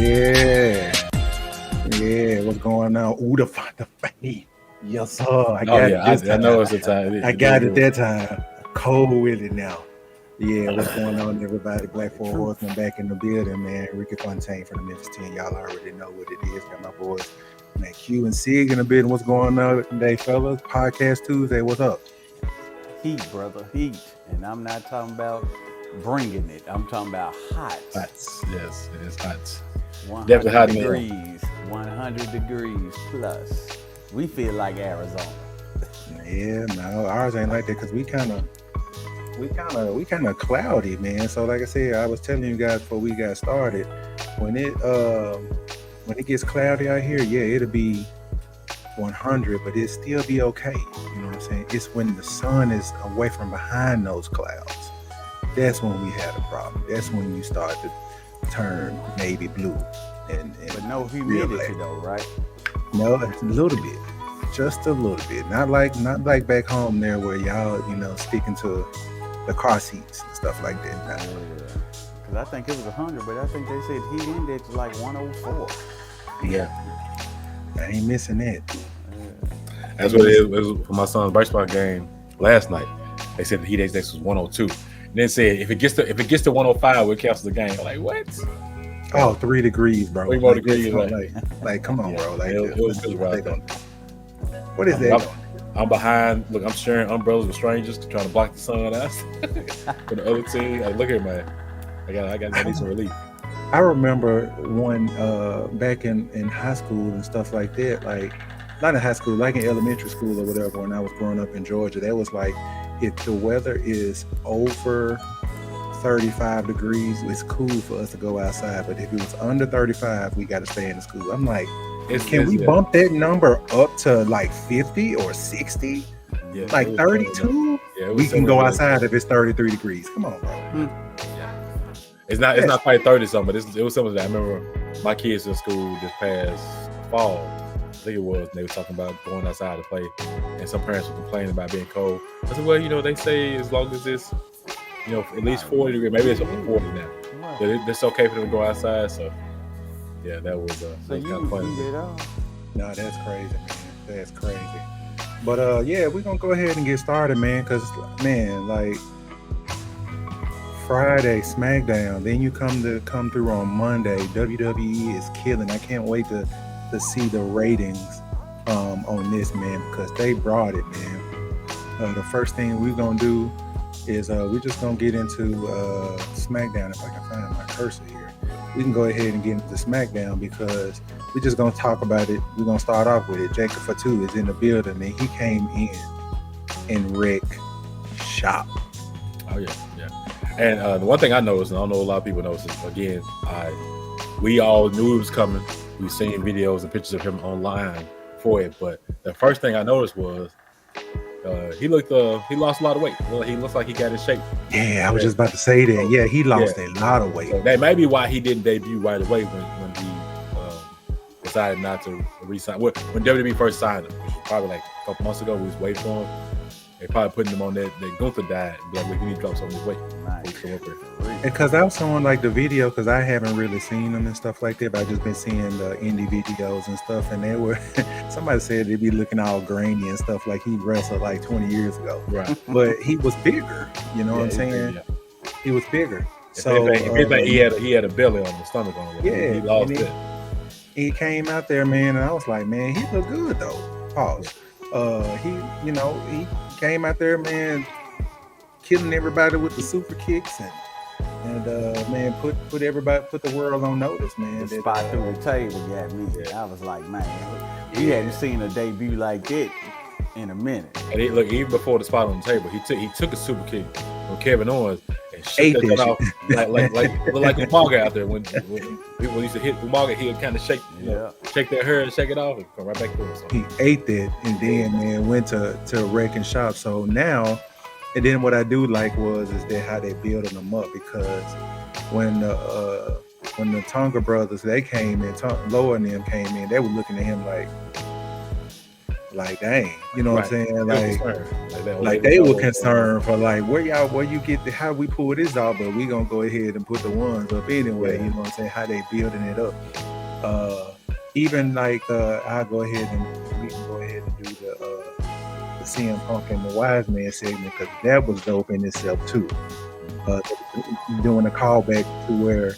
Yeah. Yeah, what's going on? Ooh, the fade. Yes, sir. I know it's the time. I got it that time. Cold with it now. Yeah, what's going on, everybody? Black Four Horsemen back in the building, man. Ricky Fontaine from the Memphis 10. Y'all already know what it is. Got my boys, man, Q and Sig in the building. What's going on today, fellas? Podcast Tuesday. What's up? Heat, brother, heat. And I'm not talking about bringing it. I'm talking about hot. Hot. Yes, it is hot. 100 degrees, 100 degrees plus. We feel like Arizona. Yeah, no, ours ain't like that because we kind of cloudy, man. So like I said, I was telling you guys before we got started, when it gets cloudy out here, yeah, it'll be 100, but it'll still be okay. You know what I'm saying? It's when the sun is away from behind those clouds. That's when we had a problem. That's when you start to turn navy blue. But no humidity though, right? No, it's a little bit. Just a little bit. Not like back home there where y'all, sticking to the car seats and stuff like that. Yeah. Because I think it was 100, but I think they said heat index was like 104. Yeah. I ain't missing that. Yeah. That's what it was for my son's baseball game last night. They said the heat index was 102. And then said if it gets to 105, we'll cancel the game. I'm like, what? Oh, 3 degrees, bro. 3 more degrees. Like, come on, bro. Like, it was really right. What is that? I'm behind. Look, I'm sharing umbrellas with strangers trying to block the sun out for the other team. Like, look here, man. I need some relief. I remember when back in high school and stuff like that, like not in high school, like in elementary school or whatever, when I was growing up in Georgia, that was like if the weather is over 35 degrees, it's cool for us to go outside. But if it was under 35, we got to stay in the school. I'm like, can we bump that number up to like 50 or 60? Yeah, like 32? Yeah, we can go outside if it's 33 degrees. Come on, bro. Yeah. It's not quite 30 something, but it was something that I remember my kids in school this past fall. I think it was, and they were talking about going outside to play, and some parents were complaining about being cold. I said, well, they say as long as it's at least 40 degrees, maybe it's over 40 now. But it's okay for them to go outside. So, yeah, that was kind of funny. No, that's crazy, man. That's crazy. But yeah, we're gonna go ahead and get started, man. Cause man, like Friday Smackdown, then you come through on Monday. WWE is killing. I can't wait to see the ratings on this, man, because they brought it, man. The first thing we're gonna do is we're just gonna get into Smackdown. If I can find my cursor here, we can go ahead and get into SmackDown because we're just gonna talk about it. We're gonna start off with it. Jacob Fatu is in the building, and he came in wreck shop. Oh yeah. And the one thing I noticed, and I don't know a lot of people noticed, is again, we all knew it was coming. We've seen videos and pictures of him online for it, but the first thing I noticed was. He lost a lot of weight. He looks like he got in shape. Yeah, I was just about to say that. Yeah, he lost a lot of weight. So that may be why he didn't debut right away when he decided not to re-sign. When WWE first signed him, which was probably like a couple months ago, we was waiting for him. They probably putting him on that Gunther diet. Like, we need to drop some of his weight. Because I was showing like the video, because I haven't really seen them and stuff like that, but I've just been seeing the indie videos and stuff, and they were somebody said they'd be looking all grainy and stuff like he wrestled like 20 years ago. Right. But he was bigger, you know what I'm saying? Yeah. He was bigger. So he had a belly on, the stomach on him. Yeah, he lost it. He came out there, man, and I was like, man, he looked good though. Pause. He came out there, man, killing everybody with the super kicks and man, put the world on notice, man. The spot through the table got me. I was like, man, we hadn't seen a debut like that in a minute. And even before the spot on the table, he took a super kick from Kevin Owens and shook that off like Umaga out there when people used to hit Umaga, he would kind of shake that hair and shake it off and come right back to it. So. He ate that and then man went to wreck and shop. So now, and then what I do like is that how they building them up, because when the Tonga brothers they came in, Loa and them came in, they were looking at him like, like dang, you know what I'm saying? Like they were concerned for like where you get how we pull this off, but we gonna go ahead and put the ones up anyway. You know what I'm saying? How they building it up. Even like I'll go ahead and we can go ahead and do the CM Punk and the Wise Man segment because that was dope in itself too. Doing a callback to where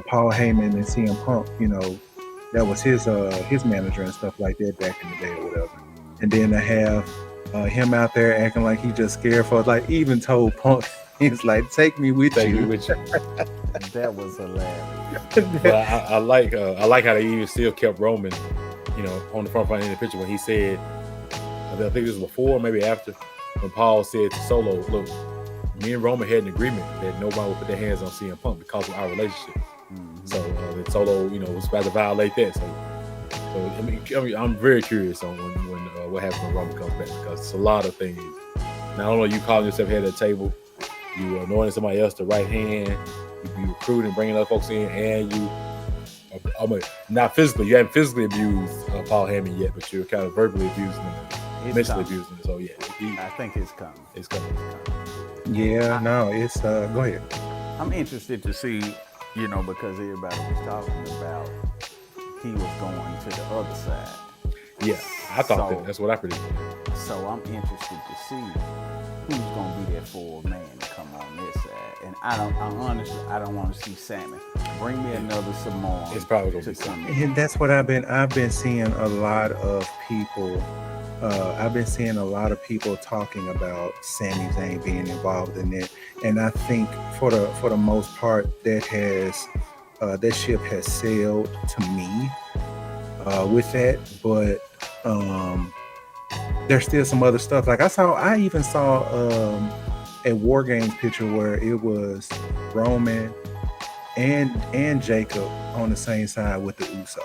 Paul Heyman and CM Punk, you know, that was his manager and stuff like that back in the day or whatever. And then to have him out there acting like he just scared for, like, even told Punk, he's like, take me with you. That was hilarious. But I like how they even still kept Roman, you know, on the front end of the picture when he said, I think it was before, maybe after, when Paul said to Solo, look, me and Roman had an agreement that nobody would put their hands on CM Punk because of our relationship. Mm-hmm. So that Solo, you know, was about to violate that. So I mean, I'm very curious on when what happens when Roman comes back because it's a lot of things. Not only you calling yourself head of the table, you anointing somebody else the right hand, you be recruiting, bringing other folks in, and you, not physically, you haven't physically abused Paul Heyman yet, but you're kind of verbally abusing him, mentally abusing him. So yeah, I think it's coming. It's coming. Yeah, no, it's go ahead. I'm interested to see, you know, because everybody was talking about he was going to the other side. Yeah, I thought that's what I predicted. So I'm interested to see who's going to be that fourth man to come on this side. And I don't want to see Sammy. Bring me another Samoan. It's probably going to be Sammy. And that's what I've been seeing a lot of people. I've been seeing a lot of people talking about Sami Zayn being involved in it, and I think for the most part that ship has sailed to me with that. But there's still some other stuff. Like I even saw a War Games picture where it was Roman and Jacob on the same side with the Usos.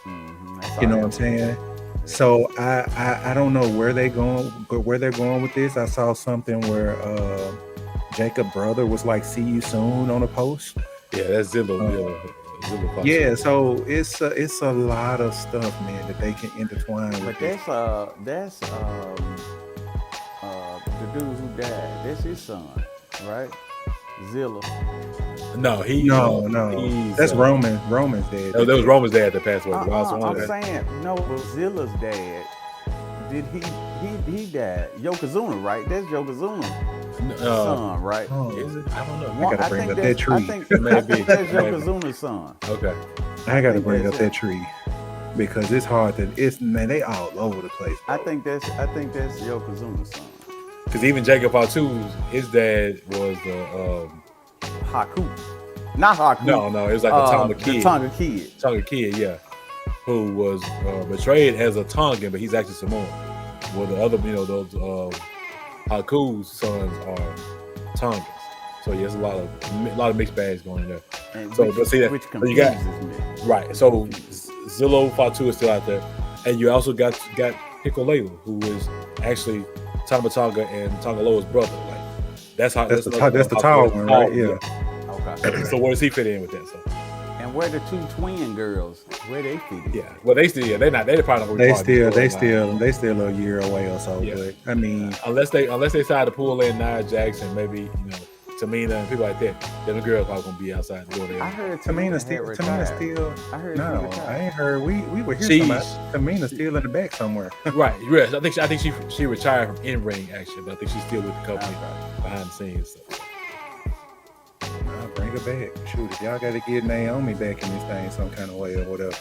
Mm-hmm. You know what I'm saying? So I don't know where they're going with this. I saw something where Jacob's brother was like, "See you soon" on a post. Yeah, that's Zillow. Yeah, so it's a lot of stuff, man, that they can intertwine with. But that's the dude who died. That's his son, right? Zilla. No. That's Roman. Roman's dad. No, that was Roman's dad that passed away. I'm saying no, but Zilla's dad. Did he died? Yokozuna, right? That's Yokozuna's son, right? Is it? I don't know. I gotta bring up that tree. I think that's Yokozuna's son. Okay. I gotta bring up that tree because it's hard to. They all over the place. Bro. I think that's Yokozuna's son. Because even Jacob Fatu, his dad was the Haku. Not Haku. No, it was like a Tonga kid. The Tonga kid. Tonga kid, yeah. Who was portrayed as a Tongan, but he's actually Samoan. Well, the other, those Haku's sons are Tongans. So yeah, there's a lot of mixed bags going in there. And so, but see that you got right. So Zillow Fatu is still out there, and you also got Hikuleo, who is actually Tama Tonga and Tongaloa's brother. Like that's the tall one, right? Yeah. Okay. So where does he fit in with that? So. And where the two twin girls, where they fit in? Yeah. Well, they're probably not. They still a year away or so. Yeah. But I mean, unless they decide to pull in Nia Jackson, maybe Tamina and people like that, then the girls probably gonna be outside the door there. I heard Tamina still. I heard. No, I ain't heard. We were hearing about Tamina's still in the back somewhere. Right. Yes. I think she retired from in ring actually, but I think she's still with the company behind the scenes. So. Bring her back. Shoot, if y'all got to get Naomi back in this thing some kind of way or whatever,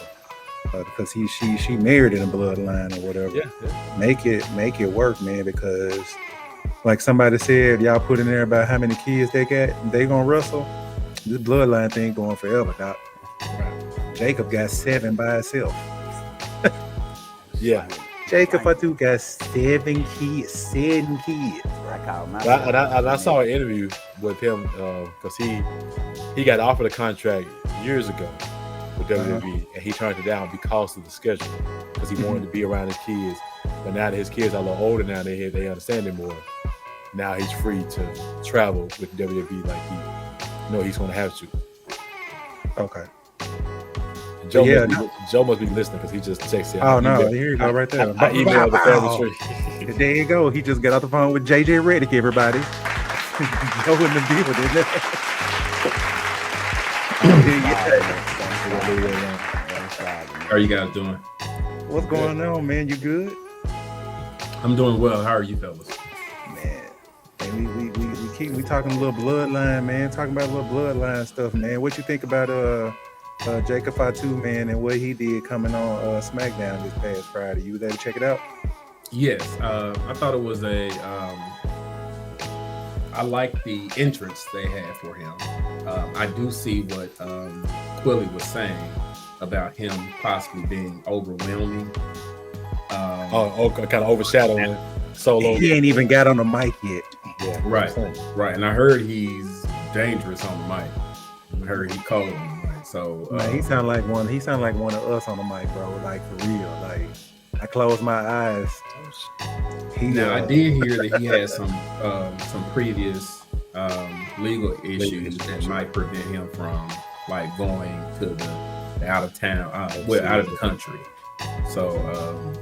because she married in a bloodline or whatever. Yeah. Make it work, man. Because like somebody said, y'all put in there about how many kids they got, they gonna wrestle. This bloodline thing going forever, doc. Right. Jacob got 7 by himself. Yeah. Jacob Fatu got 7 kids. I saw an interview with him because he got offered a contract years ago with WWE and he turned it down because of the schedule because he wanted to be around his kids. But now that his kids are a little older now, they understand it more. Now he's free to travel with WWE like he's going to have to. Okay. And Joe, Yeah, Joe must be listening because he just texted. Oh no, here you go, right there. I emailed the family tree. There you go. He just got off the phone with JJ Reddick, everybody. Joe in the building. How are you guys doing? What's going on, man? You good? I'm doing well. How are you fellas? Man, we talking a little bloodline, man. Talking about a little bloodline stuff, man. What you think about Jacob Fatu, man, and what he did coming on SmackDown this past Friday? You was there to check it out? Yes, I thought it was I like the entrance they had for him. I do see what Quilly was saying about him possibly being overwhelming. Kind of overshadowing Solo. He ain't even got on the mic yet. Yeah, right. And I heard he's dangerous on the mic. I heard he cold on the mic. So man, he sound like one of us on the mic, bro. Like for real. Like I closed my eyes. I did hear that he had some previous legal issues that might prevent him from like going to the out of town, out of the country. So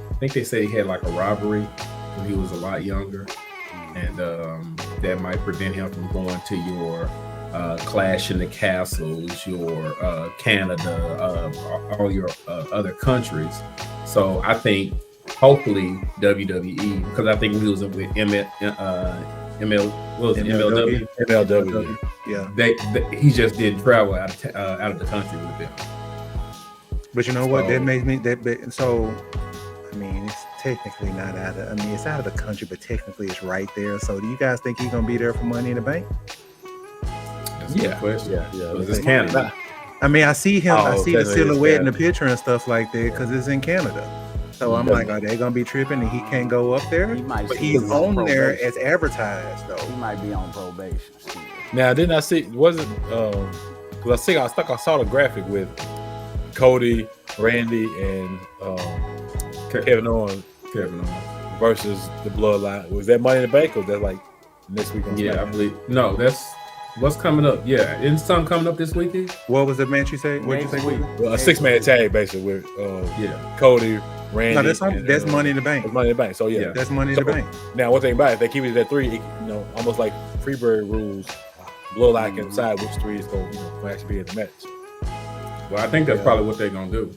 I think they say he had like a robbery when he was a lot younger, and that might prevent him from going to your Clash in the Castles, your Canada, all your other countries. So I think hopefully WWE, because I think when he was with MLW, yeah, he just didn't travel out of the country with them. But you know what? That makes me so. I mean, it's technically not out of. I mean, it's out of the country, but technically it's right there. So, do you guys think he's gonna be there for Money in the Bank? That's a good question. Yeah. It's Canada. I mean, I see him. I see the silhouette in the Canada. picture and stuff like that because it's in Canada. So I'm like, are they gonna be tripping and he can't go up there? But he's on there as advertised, though. He might be on probation still. Now, didn't I see? Was it? Because I saw the graphic with Cody, Randy, and Kevin Owens versus the Bloodline. Was that Money in the Bank or was that like next week? I believe. No, that's what's coming up. Yeah, isn't something coming up this weekend? What was the match you say? What did you say? Well, a 6-man tag basically with Cody, Randy. No, that's Money in the Bank. That's Money in the Bank. So yeah, that's Money in the Bank. Now, one thing about it, if they keep it at 3, almost like Freebird rules, Bloodline can decide which 3 is going to actually be in the match. Well, I think that's probably what they're gonna do.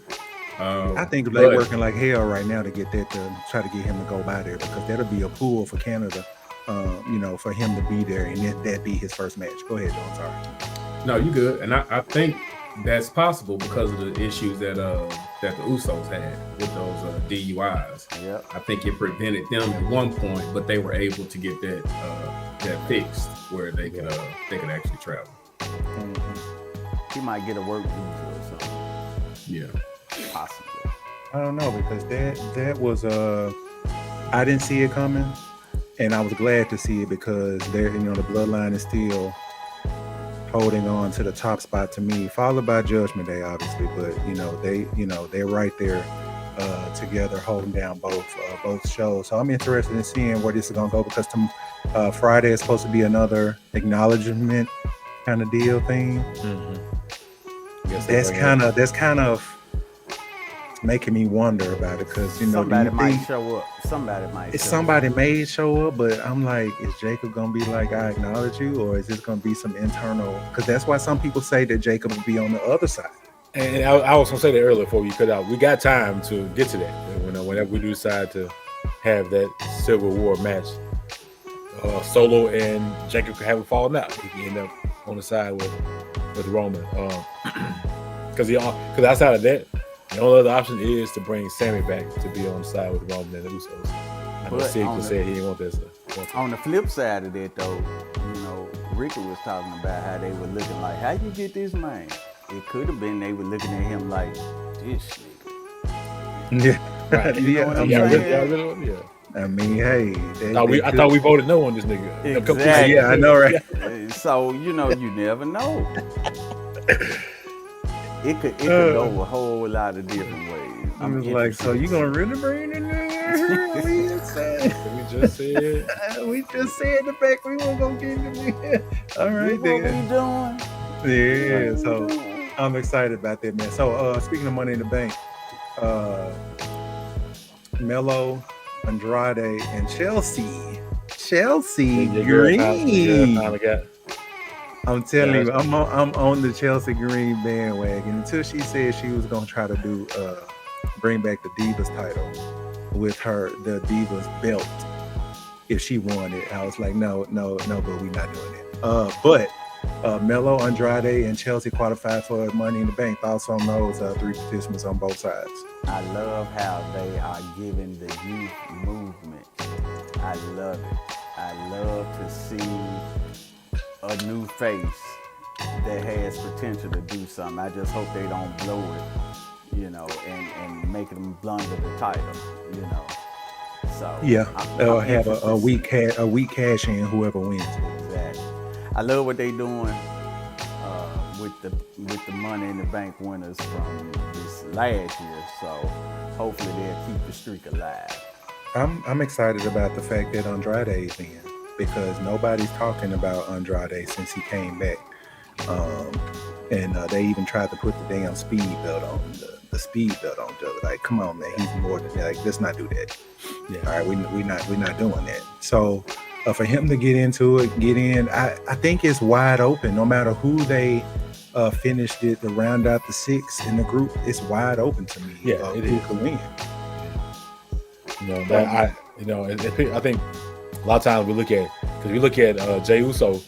I think they're working like hell right now to get that to try to get him to go by there because that'll be a pull for Canada, for him to be there and that be his first match. Go ahead, Joe. I'm sorry. No, you good. And I think that's possible because of the issues that the Usos had with those DUIs. Yeah, I think it prevented them at one point, but they were able to get that fixed where they could actually travel. He might get a work visa or something. Yeah. Possibly. I don't know because that was I didn't see it coming, and I was glad to see it because the Bloodline is still holding on to the top spot to me, followed by Judgment Day, obviously. But they're right there together, holding down both shows. So I'm interested in seeing where this is gonna go because Friday is supposed to be another acknowledgement kind of deal thing. That's kind of making me wonder about it because somebody might show up. Somebody may show up, but I'm like, is Jacob gonna be like, I acknowledge you, or is this gonna be some internal? Because that's why some people say that Jacob will be on the other side. And I was gonna say that earlier before you cut out. We got time to get to that. Whenever we do decide to have that Civil War match, Solo and Jacob could have a falling out. He can end up on the side with Roman. Because outside of that, the only other option is to bring Sammy back to be on the side with Roman and the Usos. I know Sig said he didn't want that stuff. On the flip side of that, though, Ricky was talking about how they were looking like, how you get this man? It could have been they were looking at him like, this nigga. Yeah. Right. Yeah. I mean, hey. I thought we voted no on this nigga. Exactly. Yeah, I know, right? So, you never know. It could go a whole lot of different ways. I was like, so you gonna really bring it in there? We just said the fact we weren't gonna get it in. All right, then. What we doing? Yeah, so I'm excited about that, man. So speaking of Money in the Bank, Melo, Andrade, and Chelsea Green. I'm telling you, I'm on the Chelsea Green bandwagon until she said she was gonna try to do bring back the Divas title with the Divas belt if she won it. I was like, no, but we're not doing it. But Melo, Andrade, and Chelsea qualified for Money in the Bank. Thoughts on those 3 participants on both sides? I love how they are giving the youth movement. I love it. I love to see a new face that has potential to do something. I just hope they don't blow it, and make them blunder the title, So yeah, they'll have a weak cash in whoever wins. Exactly. I love what they doing with the Money in the Bank winners from this last year. So hopefully they'll keep the streak alive. I'm excited about the fact that Andrade's in, because nobody's talking about Andrade since he came back. And they even tried to put the damn speed belt on the speed belt on each other. Like, come on, man, he's more than that. Like, let's not do that. Yeah. All right, we're not doing that. So for him to get in, I think it's wide open. No matter who they finished it to round out the 6 in the group, it's wide open to me. Yeah, who can win. I think a lot of times we look at Jey Uso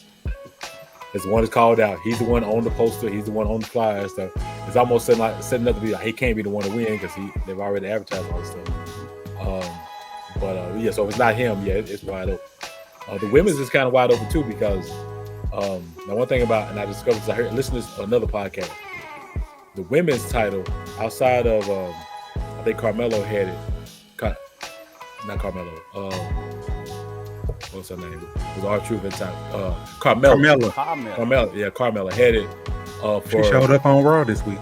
as the one that's called out. He's the one on the poster. He's the one on the flyer. So it's almost setting up to be like he can't be the one to win because they've already advertised all this stuff. So if it's not him, it's wide open. The women's is kind of wide open too because now one thing about, and I discovered because I listened to another podcast, the women's title outside of I think Carmelo had it. Not Carmelo. What's her name? It was R-Truth at the time. Carmella. Carmella had it for. She showed up on Raw this week.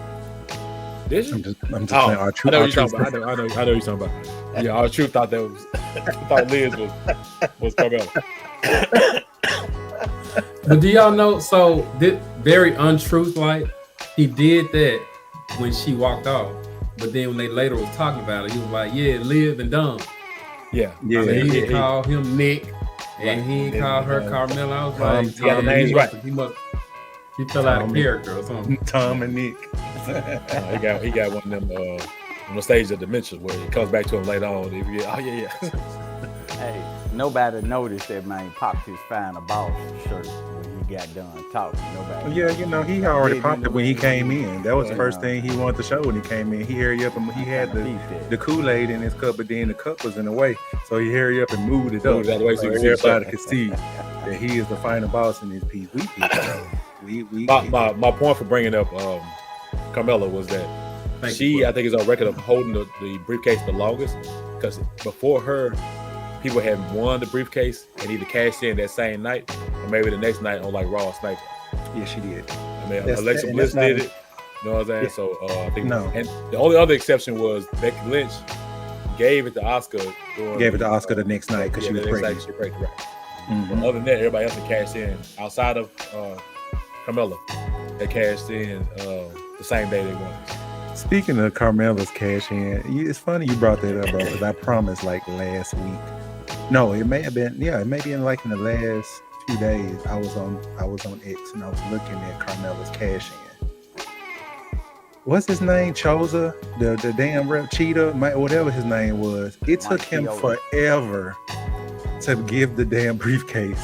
Did she? I'm just saying R-Truth. I know you're talking about. Yeah, R-Truth thought that was. thought Liz was Carmella. But do y'all know? So very untruth, like he did that when she walked off. But then when they later was talking about it, he was like, "Yeah, live and dumb." Yeah. I mean, he called him Nick, and he called her Carmella. I was like, he got the names right. He fell out of character or something. Tom and Nick. He got one of them on the stage of Dementia where it comes back to him later on. Hey, nobody noticed that man popped his Find a Boss shirt when he got done talking. Nobody. Yeah, he already popped it when he came in. That was the first thing he wanted to show when he came in. He hurried up and he had the Kool-Aid in his cup, but then the cup was in the way, so he hurried up and moved it up. That way so everybody could see that he is the final boss in his piece. My point for bringing up Carmella was that I think is on record of holding the briefcase the longest, because before her, people had won the briefcase and either cashed in that same night or maybe the next night on like Raw or SmackDown. Yeah, she did. I mean, Alexa Bliss did it. You know what I'm saying? Yeah. So I think and the only other exception was Becky Lynch gave it to Asuka. The next night because she was pregnant. Right. Mm-hmm. But other than that, everybody else had cashed in outside of Carmella. They cashed in the same day they won. Speaking of Carmella's cash in, it's funny you brought that up, bro, because I promised like last week. No, it may have been, it may be in like in the last 2 days. I was on X and I was looking at Carmella's cash in. What's his name? Choza, the damn rep Cheetah, whatever his name was. It took him forever to give the damn briefcase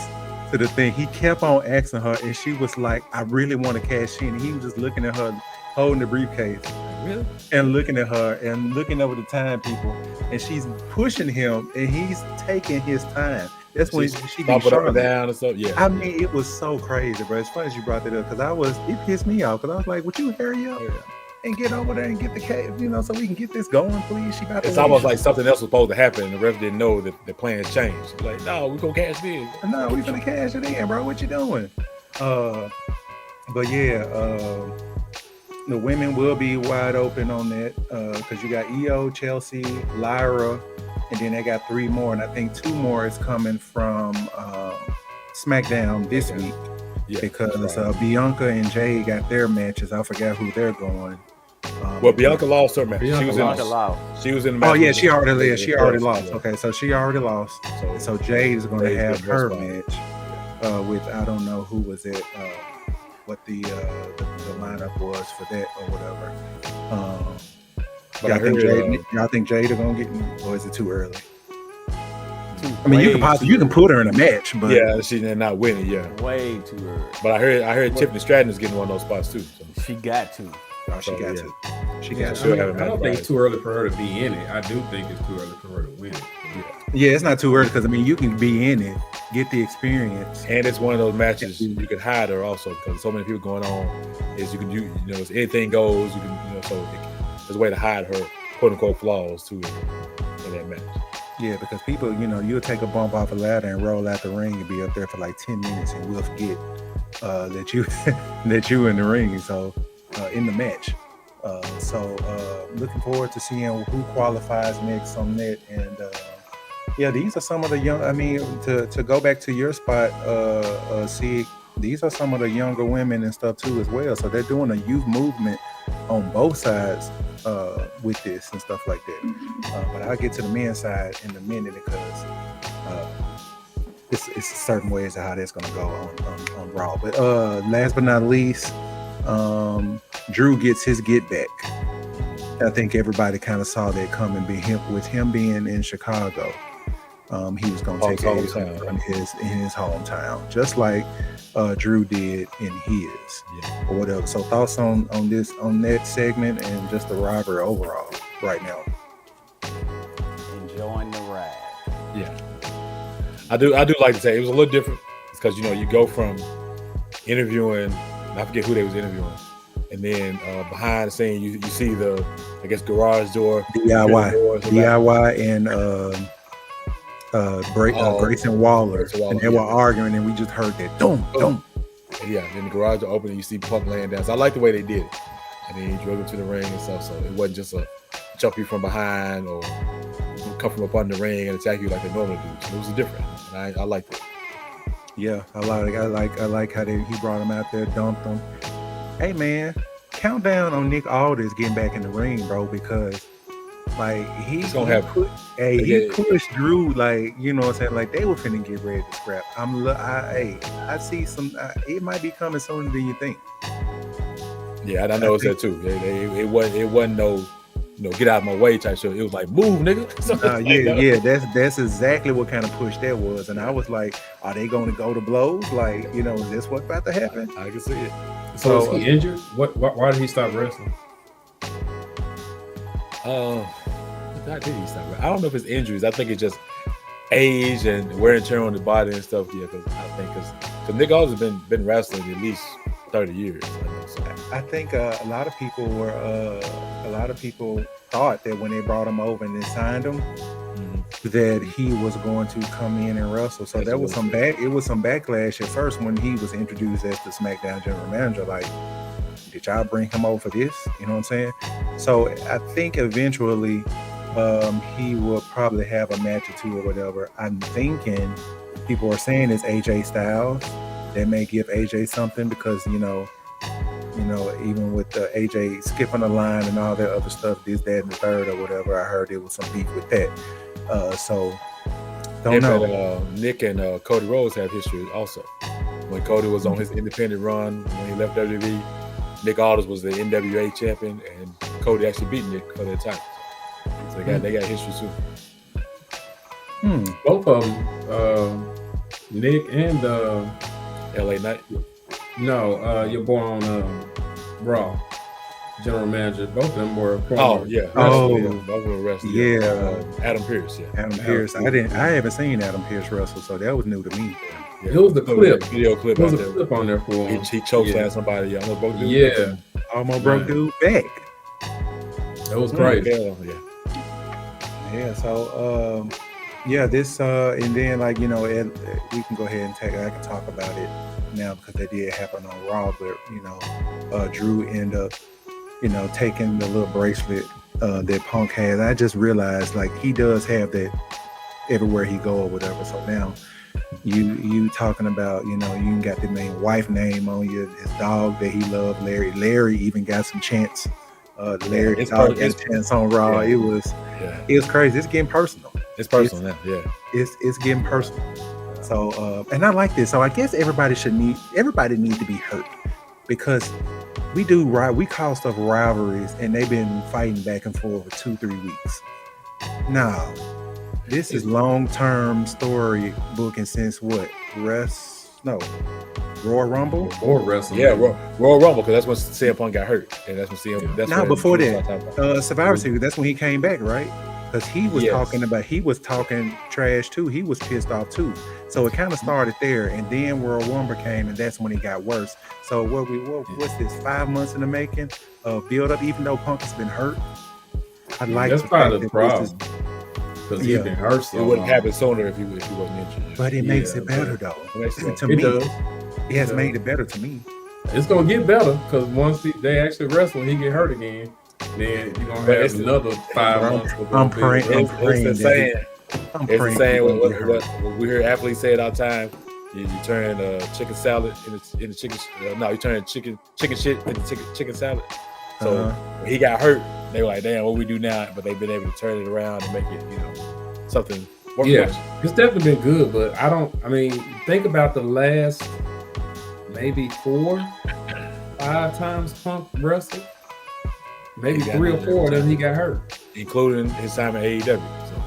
to the thing. He kept on asking her, and she was like, "I really want to cash in." And he was just looking at her, holding the briefcase. Really? And looking at her and looking over the time people, and she's pushing him and he's taking his time. That's when she be up and down and stuff. Yeah. I mean, it was so crazy, bro. It's funny as you brought that up because it pissed me off because I was like, would you hurry up and get over there and get the case, so we can get this going, please? It's almost like something else was supposed to happen and the ref didn't know that the plans changed. Like, no, we're gonna cash it in. No, we're gonna cash it in, bro. What you doing? But yeah, the women will be wide open on that because you got Io, Chelsea, Lyra, and then they got 3 more, and I think 2 more is coming from SmackDown this week. because Bianca and Jay got their matches. I forgot who they're going. Well, Bianca lost her match. Bianca She was in the match. Oh yeah, she already lost. Yeah. Okay, so she already lost. So Jade is going to have her match with, I don't know who was it, what the lineup was for that or whatever. But y'all think Jade are going to get, or is it too early? I mean, you can put her in a match, but she's not winning. Yeah, way too early. But I heard Tiffany Stratton is getting one of those spots too. So. She got to. She got to. I don't think it's too early for her to be in it. I do think it's too early for her to win it. Yeah, it's not too early because I mean you can be in it, get the experience, and it's one of those matches you can hide her also because so many people going on is you know it's anything goes. You can so there's a way to hide her quote unquote flaws too in that match. Yeah, because people, you'll take a bump off a ladder and roll out the ring and be up there for like 10 minutes and we'll forget that you in the ring. So in the match. So looking forward to seeing who qualifies next on that. And these are some of the young. I mean, to go back to your spot, see, these are some of the younger women and stuff too as well. So they're doing a youth movement on both sides with this and stuff like that. But I'll get to the men's side in a minute because it's certain ways of how that's going to go on Raw. But last but not least, Drew gets his get back. I think everybody kind of saw that coming. With him being in Chicago, he was going to take it in his hometown, just like Drew did in his or whatever. So thoughts on that segment and just the rivalry overall right now. Enjoying the ride. Yeah, I do like to say it was a little different because you go from interviewing, I forget who they was interviewing, and then behind the scene you see the garage door DIY and Grayson Waller, and they were arguing, and we just heard that dum. Yeah, then the garage door opened, and you see Punk laying down. So I like the way they did it. I mean, he drove him to the ring and stuff, so it wasn't just a jump you from behind or come from up under the ring and attack you like they normally do. So it was different, and I liked it. Yeah, I like how he brought him out there, dumped him. Hey man, count down on Nick Aldis getting back in the ring, bro, because he pushed Drew, what I'm saying, like they were finna get ready to scrap. I see some. It might be coming sooner than you think. Yeah, I noticed that too. It wasn't no get out of my way type shit. It was like move, nigga. That's exactly what kind of push that was. And I was like, are they going to go to blows? Is this what's about to happen? I can see it. So is he injured? Why did he stop wrestling? Why did he stop? I don't know if it's injuries. I think it's just age and wear and tear on the body and stuff. Yeah, because Nick Aldis has been wrestling at least 30 years. I think a lot of people thought that when they brought him over and they signed him, that he was going to come in and wrestle. So there was some backlash at first when he was introduced as the SmackDown general manager. Like, did y'all bring him over for this? You know what I'm saying? So I think eventually he will probably have a match or two or whatever. I'm thinking people are saying it's AJ Styles. That may give AJ something because, even with AJ skipping a line and all that other stuff, this, that, and the third or whatever, I heard there was some beef with that. So don't know. Nick and Cody Rhodes have history also. When Cody was on his independent run, when he left WWE, Nick Aldis was the NWA champion, and Cody actually beat Nick for that title. So they got history too. Both of them, Nick and LA Knight. No, your boy on Raw, general manager. Both of them were. Both were wrestling. Yeah, Adam Pearce. Yeah, Adam Pearce. I haven't seen Adam Pearce wrestle, so that was new to me. Yeah. It was the clip. Video clip. There was a clip on there for him. He chokeslammed somebody. Almost broke dude. Yeah, almost broke dude back. That was great. Yeah. So this and then we can go ahead and I can talk about it now because they did happen on Raw, but Drew ended up taking the little bracelet that Punk has. I just realized he does have that everywhere he go or whatever. So now You talking about, you got the main wife name on his dog that he loved, Larry. Larry even got some chance. Larry the dog got a chance on Raw. It was crazy. It's getting personal. It's personal, It's getting personal. So and I like this. So I guess everybody needs to be hurt, because we call stuff rivalries, and they've been fighting back and forth for 2-3 weeks. Now, this is long-term story booking since what? Royal Rumble? Or wrestling. Yeah, Royal Rumble, because that's when CM Punk got hurt. And that's when CM Punk. Now, before that, Survivor Series, that's when he came back, right? Because he was talking trash too. He was pissed off too. So it kind of started there, and then Royal Rumble came, and that's when it got worse. So what's this? 5 months in the making of build up, even though Punk has been hurt. That's probably the problem. Because he's been hurt so it wouldn't happen sooner if he wasn't injured. But it makes it better, though. To me, it has made it better to me. It's going to get better, because once they actually wrestle and he get hurt again, then you're going to have another 5 months. I'm praying. It's the saying what we hear athletes say it all the time. You turn chicken salad into chicken. You turn chicken shit into chicken salad. So when he got hurt, they were like, "Damn, what we do now?" But they've been able to turn it around and make it, something. It's definitely been good, but think about the last maybe 4-5 times Punk wrestled. Maybe 3 or 4 of them he got hurt, including his time at AEW.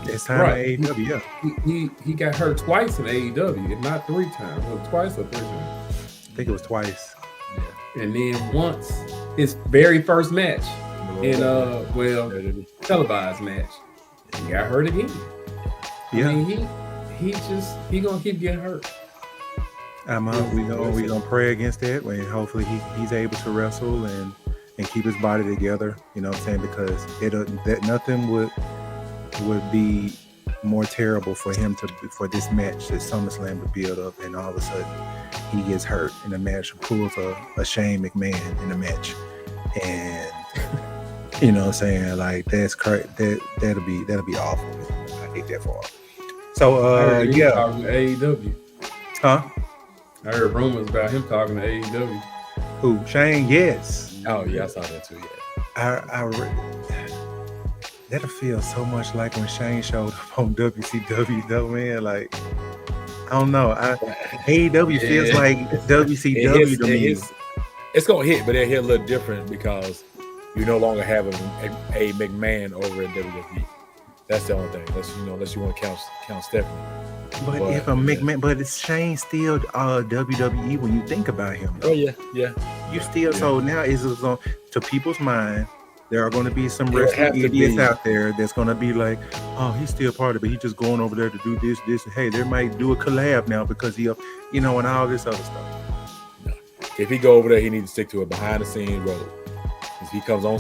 His time at AEW, yeah. He got hurt twice in AEW, and not 3 times. Was it twice or 3 times? I think it was twice. Yeah. And then once, his very first match in televised match, he got hurt again. Yeah. I mean, he gonna keep getting hurt. We gonna pray against that. And hopefully he's able to wrestle and keep his body together. You know what I'm saying? Because nothing would be more terrible for him for this match, this SummerSlam, to build up, and all of a sudden he gets hurt in the match, pulls a Shane McMahon in the match, and you know what I'm saying, like, that's crazy. That'll be awful. I hate that for him. So talking to AEW. Huh? I heard rumors about him talking to AEW. Who? Shane? Yes. Oh yeah, I saw that too. Yeah. That'll feel so much like when Shane showed up on WCW, though, man. Like, I don't know. AEW feels like WCW to me. It's gonna hit, but it'll hit a little different because you no longer have a McMahon over in WWE. That's the only thing. Unless you want to count Stephanie. But if a McMahon, but it's Shane still WWE when you think about him. Oh yeah. You still so now is to people's mind. There are going to be some wrestling idiots out there that's going to be like, oh, he's still part of it. He's just going over there to do this. Hey, they might do a collab now because he, and all this other stuff. No. If he go over there, he needs to stick to a behind-the-scenes role. If he comes on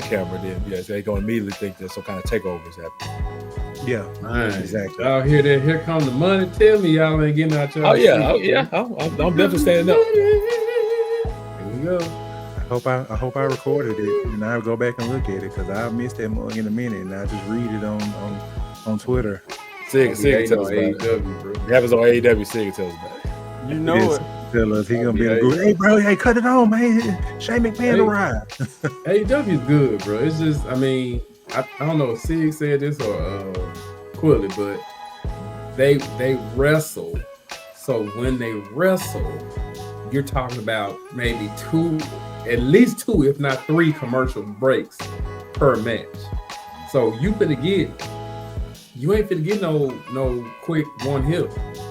camera, then yes, they're going to immediately think that some kind of takeover is happening. Yeah, man, exactly. Y'all hear that? Here come the money. Tell me y'all ain't getting out your. Oh yeah. I'm definitely standing up. Here we go. I hope I recorded it, and I'll go back and look at it, because I'll miss that mug in a minute, and I'll just read it on Twitter. Sig tells us about it. It happens on AEW. Sig tells us about it. You know it. Tell us he gonna be a good. Hey bro, hey, cut it on, man. Shane McMahon to ride. AEW is good, bro. It's just, I don't know if Sig said this or Quilly, but they wrestle. So when they wrestle, you're talking about maybe at least 2, if not 3 commercial breaks per match. So you ain't finna get no quick one hit.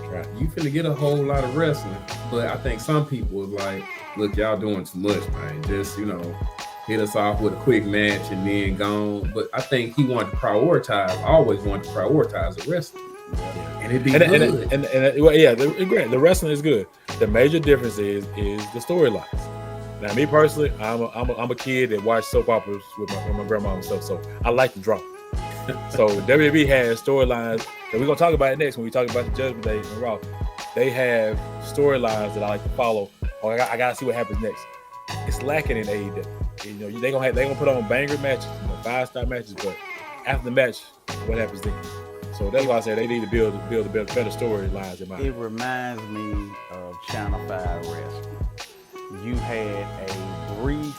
Right. You finna get a whole lot of wrestling. But I think some people was like, look, y'all doing too much, man. Just, hit us off with a quick match and then gone. But I think he always wanted to prioritize the wrestling. Yeah. And it'd be good. The wrestling is good. The major difference is the storylines. Now, me personally, I'm a kid that watched soap operas with my grandma and stuff, so I like the drama. So WWE has storylines that we're gonna talk about it next when we talk about the Judgment Day and Raw. They have storylines that I like to follow. I gotta see what happens next. It's lacking in AEW. They gonna put on banger matches, 5-star matches, but after the match, what happens then? So that's why I said they need to build a better storylines in my. It reminds me of Channel 5 wrestling. You had a brief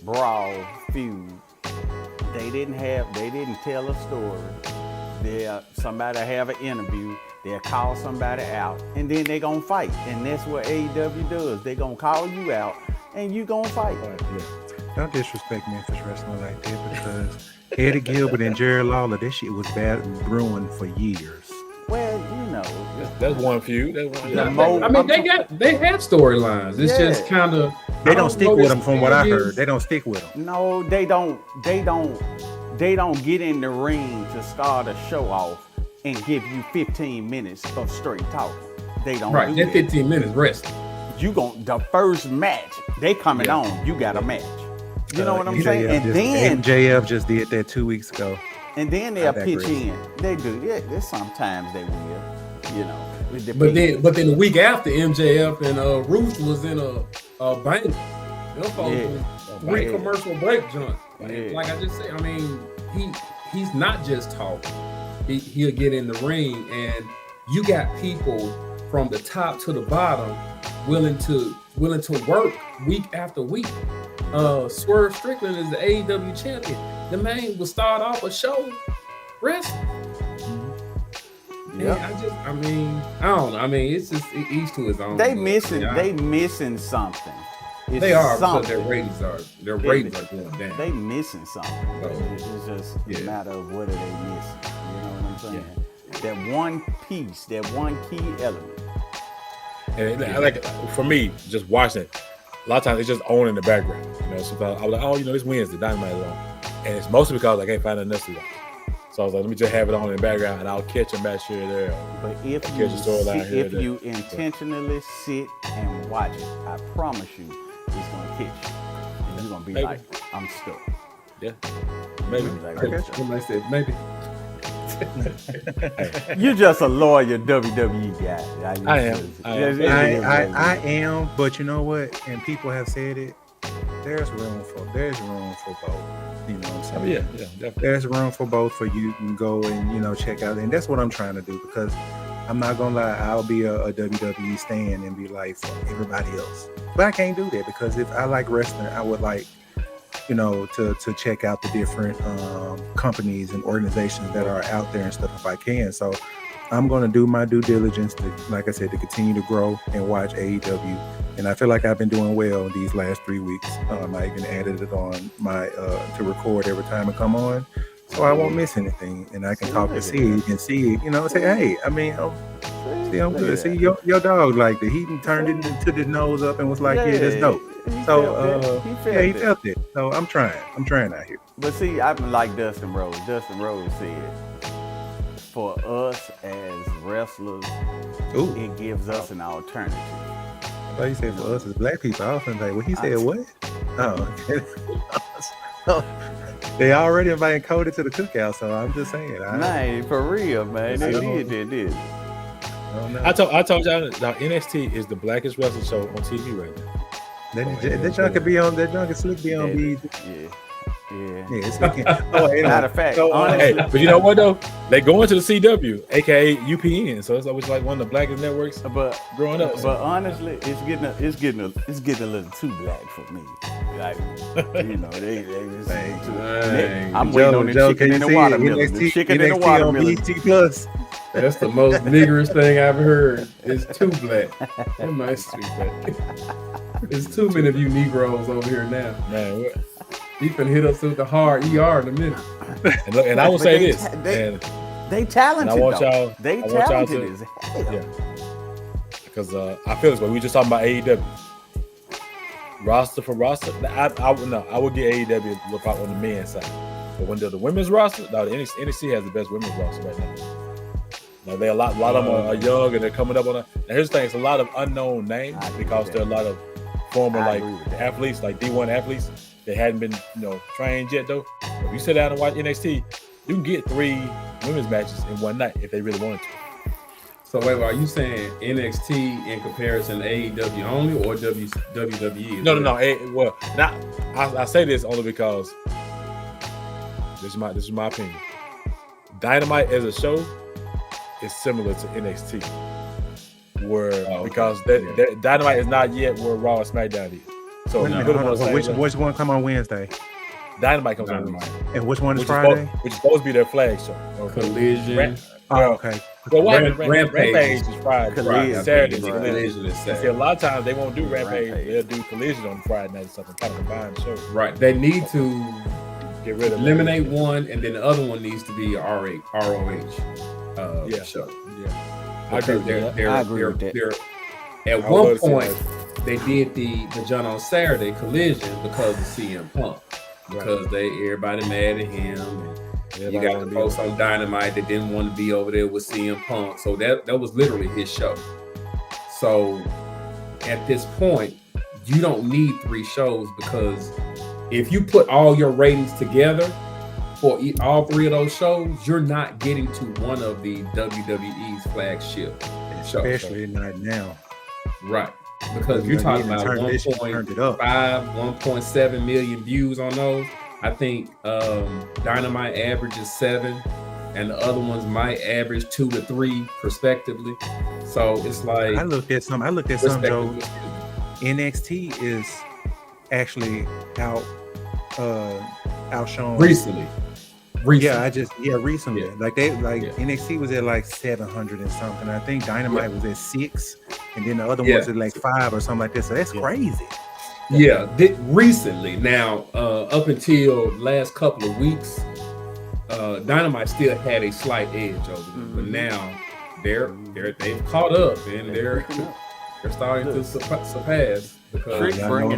brawl feud. They didn't tell a story. Somebody have an interview. They'll call somebody out, and then they gonna fight. And that's what AEW does. They gonna call you out, and you gonna fight. Don't disrespect Memphis wrestling like that, because Eddie Gilbert and Jerry Lawler, that shit was bad and brewing for years. Well, you know, that's one feud. That's one. I mean, they have storylines. It's just kind of they don't stick with them. From what I heard, they don't stick with them. No, they don't get in the ring to start a show off and give you 15 minutes of straight talking. They don't. Right, do that 15 minutes rest. You the first match they coming on. You got a match. You know what I'm saying? And then MJF just did that 2 weeks ago. And then they'll pitch in. They do. Yeah, sometimes they will. You know. But then the week after, MJF and Roost was in a bang. Commercial break joint. Like I just said, I mean, he's not just talking. He'll get in the ring, and you got people from the top to the bottom willing to work week after week. Swerve Strickland is the AEW champion. The man will start off a show wrestling. Yeah, I don't know. I mean, it's just each to his own. They missing something. They are because their ratings are going down. They missing something. It's just a matter of what are they missing. You know what I'm saying? Yeah. That one piece, that one key element. And like for me, just watching it, a lot of times it's just on in the background. You know, sometimes I was like, oh, you know, it's Wednesday, Dynamite is on, and it's mostly because I can't find nothing else to watch. So I was like, let me just have it on in the background, and I'll catch a match here or there. But if you intentionally sit and watch it, I promise you, it's gonna hit you, and you're gonna be like, I'm stuck. Yeah, maybe. Maybe. You're just a loyal WWE guy. I am, but you know what? And people have said it. There's room for both. You know what I'm saying? Yeah, definitely. There's room for both for you can go and check out, and that's what I'm trying to do, because I'm not gonna lie, I'll be a WWE stan and be like for everybody else, but I can't do that, because if I like wrestling, I would like to check out the different companies and organizations that are out there and stuff if I can. So I'm going to do my due diligence to, like I said, to continue to grow and watch AEW. And I feel like I've been doing well these last 3 weeks. I even added it on my to record every time it come on, so I won't miss anything, and I can talk to Sid and see, say, hey, I mean, I'm good. See your dog like that. He turned it into the nose up and was like, yeah, that's dope. So he felt it. So I'm trying out here. But see, I'm like Dustin Rhodes. Dustin Rhodes said, for us as wrestlers, it gives us an alternative. I thought you said for us as black people. I was like, well, he said what? Oh, they already invited Cody to the cookout, so I'm just saying. Man, for real, man. They did. I told y'all that NXT is the blackest wrestling show on TV right now. That junk could be on. That junk could slick be on BET. Yeah. It's matter of fact, but you know what though? They go into the CW, aka UPN, so it's always like one of the blackest networks. But growing up, but honestly, it's getting a little too black for me. Like, they just I'm waiting on the chicken in the watermelon. The chicken in the watermelon. BET Plus. That's the most niggerish thing I've heard. It's too black. That might be black. There's too many of you Negroes over here now. Man, what? He finna hit us with the hard ER in a minute. And I will say this. They talented. I want y'all. They talented as hell. Yeah. Because I feel this way. We just talking about AEW. Roster for roster. I would get AEW look out on the men's side. But when the women's roster, the NXT has the best women's roster right now. Now a lot of them are young and they're coming up on a. Now here's the thing: it's a lot of unknown names because there are a lot of former athletes, like D1 athletes. They hadn't been, trained yet though. If you sit down and watch NXT, you can get 3 women's matches in one night if they really wanted to. So wait, are you saying NXT in comparison to AEW only or WWE? No. Well, I say this only because this is my opinion. Dynamite as a show is similar to NXT, where because yeah. that Dynamite is not yet where Raw and SmackDown is. So Wait a minute, hold on. Which one come on Wednesday? Dynamite comes on Wednesday. And which one is Which Friday? which is supposed to be their flag show. Okay. Collision. Okay. Well, Rampage is Friday. Collision. Saturday. Collision is See, Saturday. a lot of times they won't do Rampage. They'll do Collision on Friday night or something, kind of combine the show. Right. They need to Get rid of eliminate one, and then the other one needs to be ROH show. Yeah, I agree with that. At one point, they did the John on Saturday Collision because of CM Punk, because everybody mad at him. And you got the folks on Dynamite that didn't want to be over there with CM Punk, so that was literally his show. So at this point, you don't need 3 shows, because if you put all your ratings together for all 3 of those shows, you're not getting to one of the WWE's flagship shows. Especially not now. Right. Because you're talking about 1.5, 1.7 million views on those. I think Dynamite averages 7, and the other ones might average 2 to 3 respectively. So it's like I looked at some, Joe. NXT is actually outshone recently. Yeah, recently. Yeah. NXT was at like 700 and something. I think Dynamite was at 6, and then the other ones at like 5 or something like that. So that's crazy. Yeah, recently. Now, up until last couple of weeks, Dynamite still had a slight edge over them, but now they've caught up, and they're starting to surpass. Because bringing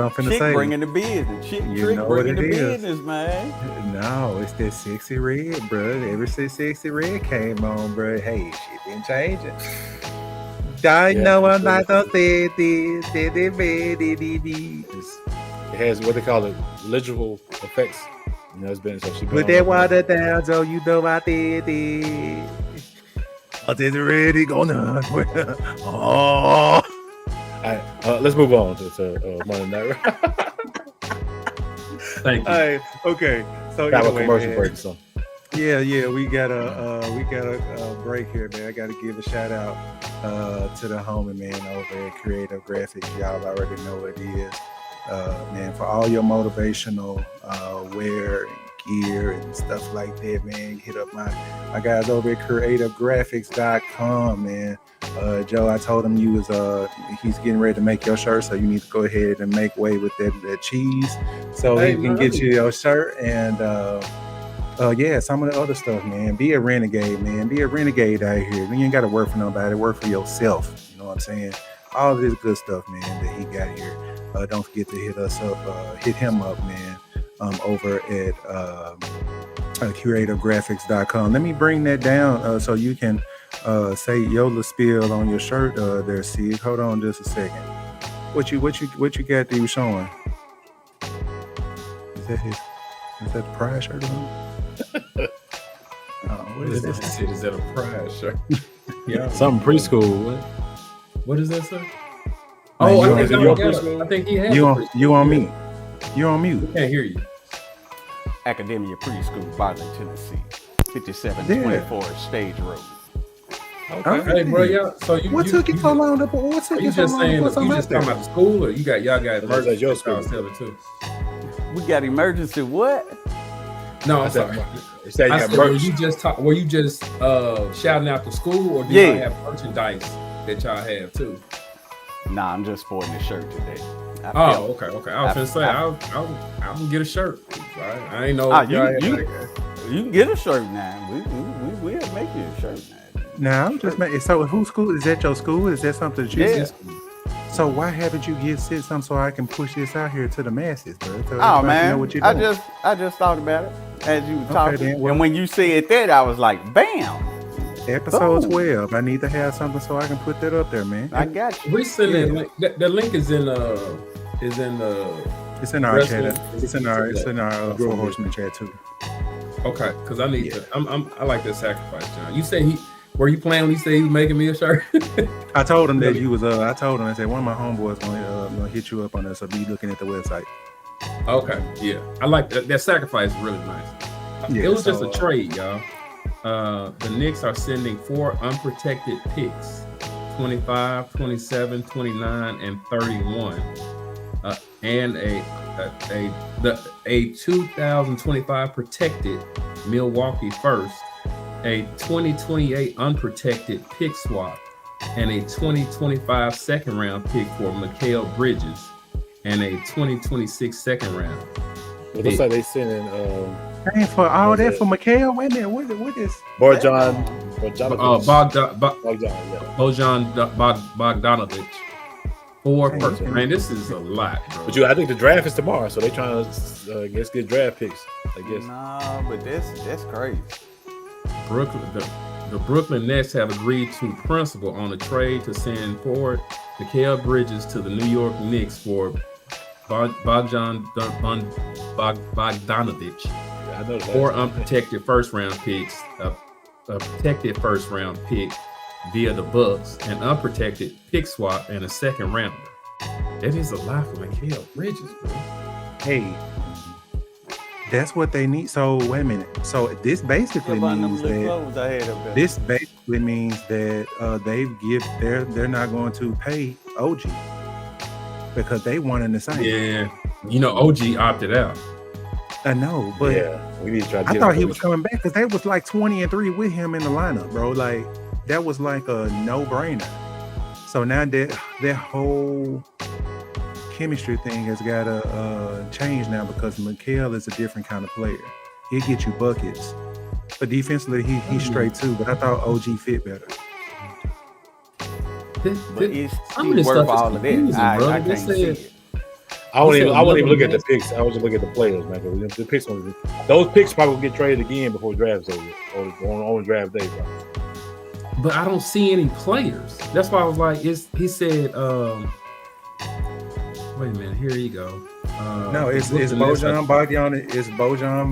the business. Trick bringing the business, man. No, it's that Sexy Red, bro. Ever since Sexy Red came on, bro, hey, shit been changing. I know I'm not gonna say this. It has what they call it, legible effects. You know, it's been so she put that water down, so you know I did it. I did it ready, gonna. Oh. All right, let's move on to Monday Night. Thank you. All right, okay. So got a commercial break, so. Yeah, we got a break here, man. I got to give a shout out to the homie, man, over at Creative Graphics. Y'all already know what it is, man. For all your motivational wear and gear and stuff like that, man, hit up my guys over at creativegraphics.com, man. Joe, I told him he's getting ready to make your shirt, so you need to go ahead and make way with that cheese, so he can get you your shirt and some of the other stuff, man. Be a renegade, man. Be a renegade out here. You ain't got to work for nobody. Work for yourself. You know what I'm saying? All of this good stuff, man, that he got here. Don't forget to hit him up, man. Over at creativegraphics.com. Let me bring that down so you can say Yola spill on your shirt there, Sig. Hold on just a second. What you got that you showing? Is that the Pride shirt on? What is this? Is that a Pride shirt? Yeah, something preschool. What is that, sir? I think he has. You on mute. You're on mute. We can't hear you. Academia Preschool, Bartlett, Tennessee, 5724 Stage Road. Okay. Hey, bro, what took you so long? What's you just saying? You just talking about the school, or y'all got emergency your school too? We got emergency what? No, I'm sorry. Were you just shouting out the school, or do y'all have merchandise that y'all have too? Nah, I'm just sporting the shirt today. Okay. I was gonna say I'll get a shirt. I ain't know. You can get a shirt now. We'll make you a shirt now. Now I'm just making. So, whose school is that? Your school? Is that something that you? Yeah. So why haven't you said something so I can push this out here to the masses, bro? Oh man, what I just thought about it as you were talking, and when you said that, I was like, bam. Episode 12. I need to have something so I can put that up there, man. I got you. We send the link is in It's in our chat. It's in our Four Horsemen chat too. Okay, because I need to. I like that sacrifice, John. You say were you playing when he said he was making me a shirt? I told him that you was. I told him I said one of my homeboys gonna hit you up on that, so be looking at the website. Okay, yeah, I like that. That sacrifice is really nice. Yeah, it was just a trade, y'all. the Knicks are sending 4 unprotected picks, 25, 27, 29, and 31, and a 2025 protected Milwaukee first, a 2028 unprotected pick swap, and a 2025 second round pick for Mikal Bridges, and a 2026 second round. It looks like they sending Hey, for all that for Mikal. Wait a minute, what is Bojan Bogdanovich. 4 first. Man, this is a lot, bro. But I think the draft is tomorrow, so they trying to get draft picks, I guess. Nah, but that's crazy. The Brooklyn Nets have agreed to principle on a trade to send forward Mikal Bridges to the New York Knicks for Bogdanovich. I know 4 unprotected first round picks, a protected first round pick via the Bucks, an unprotected pick swap, and a second rounder. That is a lot for Mikal Bridges, bro. Hey, that's what they need. So wait a minute. So this basically means that they're not going to pay OG because they wanted the same. Yeah, OG opted out. I know, but we need to try to I thought he was coming back because they was like 20-3 with him in the lineup, bro. Like that was like a no-brainer. So now that whole chemistry thing has got to change now because Mikal is a different kind of player. He'll get you buckets, but defensively he's straight too. But I thought OG fit better. But it's worth all of it. I can't see it. I won't even look at the picks. I was just looking at the players, man. The picks, those picks probably will get traded again before the draft's over, or on draft day, probably. But I don't see any players. That's why I was like, he said, wait a minute, here you go. No, it's Bojan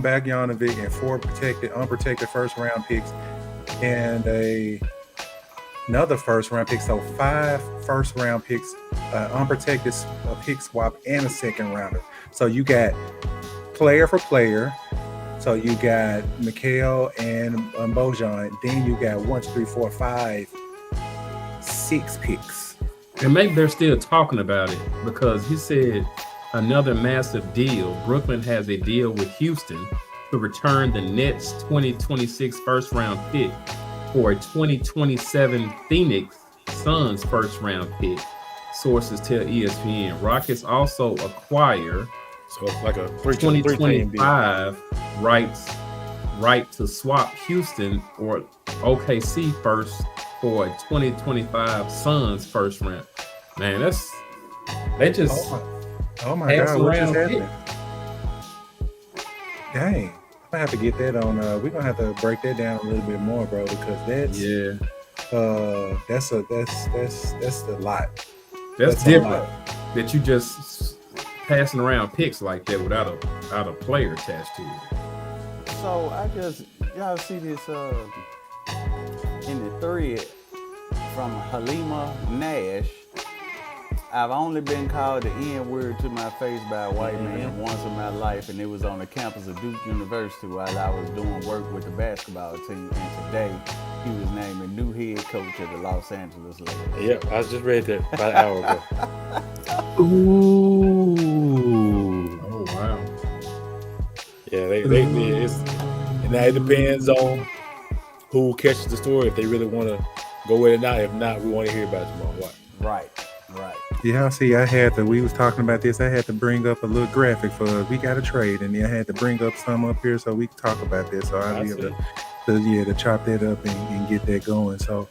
Bogdanovic and 4 unprotected first round picks and another first round pick. So 5 first round picks, unprotected pick swap, and a second rounder. So you got player for player. So you got Mikal and Bojan. Then you got 1, 2, 3, 4, 5, 6 picks. And maybe they're still talking about it because he said another massive deal. Brooklyn has a deal with Houston to return the Nets 2026 first round pick for a 2027 Phoenix Suns first round pick. Sources tell ESPN. Rockets also acquire so it's like a 2025 right to swap Houston or OKC first for a 2025 Suns first round. Man, they just oh my god, what just happened? Dang, I'm gonna have to get that on. We're gonna have to break that down a little bit more, bro, because that's a lot. That's different. That you just passing around picks like that without a player attached to it. So y'all see this in the thread from Halima Nash. I've only been called the N-word to my face by a white man once in my life, and it was on the campus of Duke University while I was doing work with the basketball team. And today, he was named a new head coach of the Los Angeles Lakers. Yep, I just read that about an hour ago. Ooh! Oh wow! Yeah, and now it depends on who catches the story. If they really want to go with it now, if not, we want to hear about it tomorrow. Right. Yeah, see, we was talking about this. I had to bring up a little graphic for we got a trade, and I had to bring up some up here so we can talk about this. So I'll be able to chop that up and get that going. So,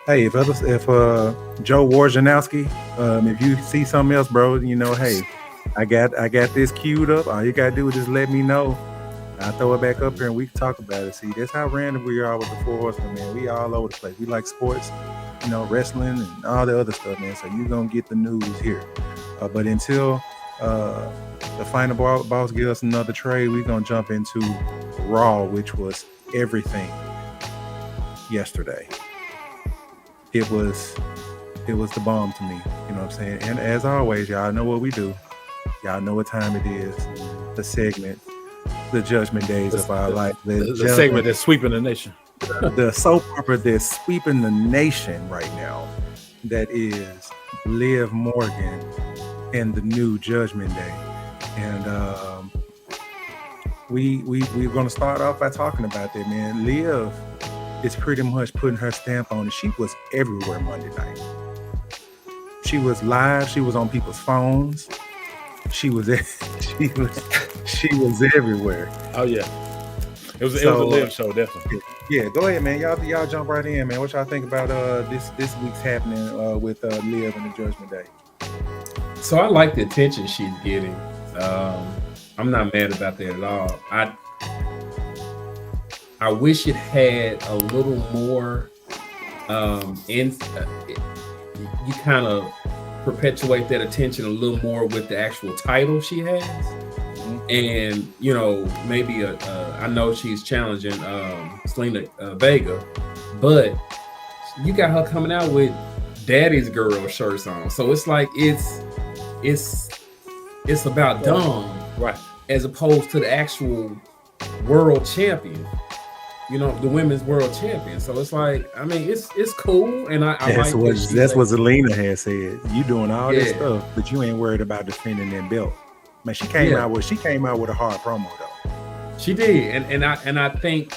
hey, if Joe Wojnarowski, if you see something else, bro, hey, I got this queued up. All you gotta do is just let me know. I'll throw it back up here and we can talk about it. See, that's how random we are with the Four Horsemen, man. We all over the place. We like sports, wrestling and all the other stuff, man. So you're going to get the news here. But until the final boss gives us another trade, we're going to jump into Raw, which was everything yesterday. It was the bomb to me. You know what I'm saying? And as always, y'all know what we do. Y'all know what time it is. The segment. the Judgment Days of our life. The segment that's sweeping the nation. The soap opera that's sweeping the nation right now. That is Liv Morgan and the new Judgment Day. And we're gonna start off by talking about that, man. Liv is pretty much putting her stamp on it. She was everywhere Monday night. She was live. She was on people's phones. She was everywhere. Oh yeah, it was a Liv show, definitely. Yeah, go ahead, man. Y'all jump right in, man. What y'all think about this week's happening with Liv and the Judgment Day? So I like the attention she's getting. I'm not mad about that at all. I wish it had a little more. You kind of perpetuate that attention a little more with the actual title she has. And maybe I know she's challenging Selena Vega, but you got her coming out with Daddy's Girl shirts on, so it's like it's about Dom, right, as opposed to the actual world champion, the women's world champion. So it's like, I mean, it's cool, and that's what Zelina has said. You doing all this stuff, but you ain't worried about defending that belt. Man, she came out with a hard promo though. She did, and I think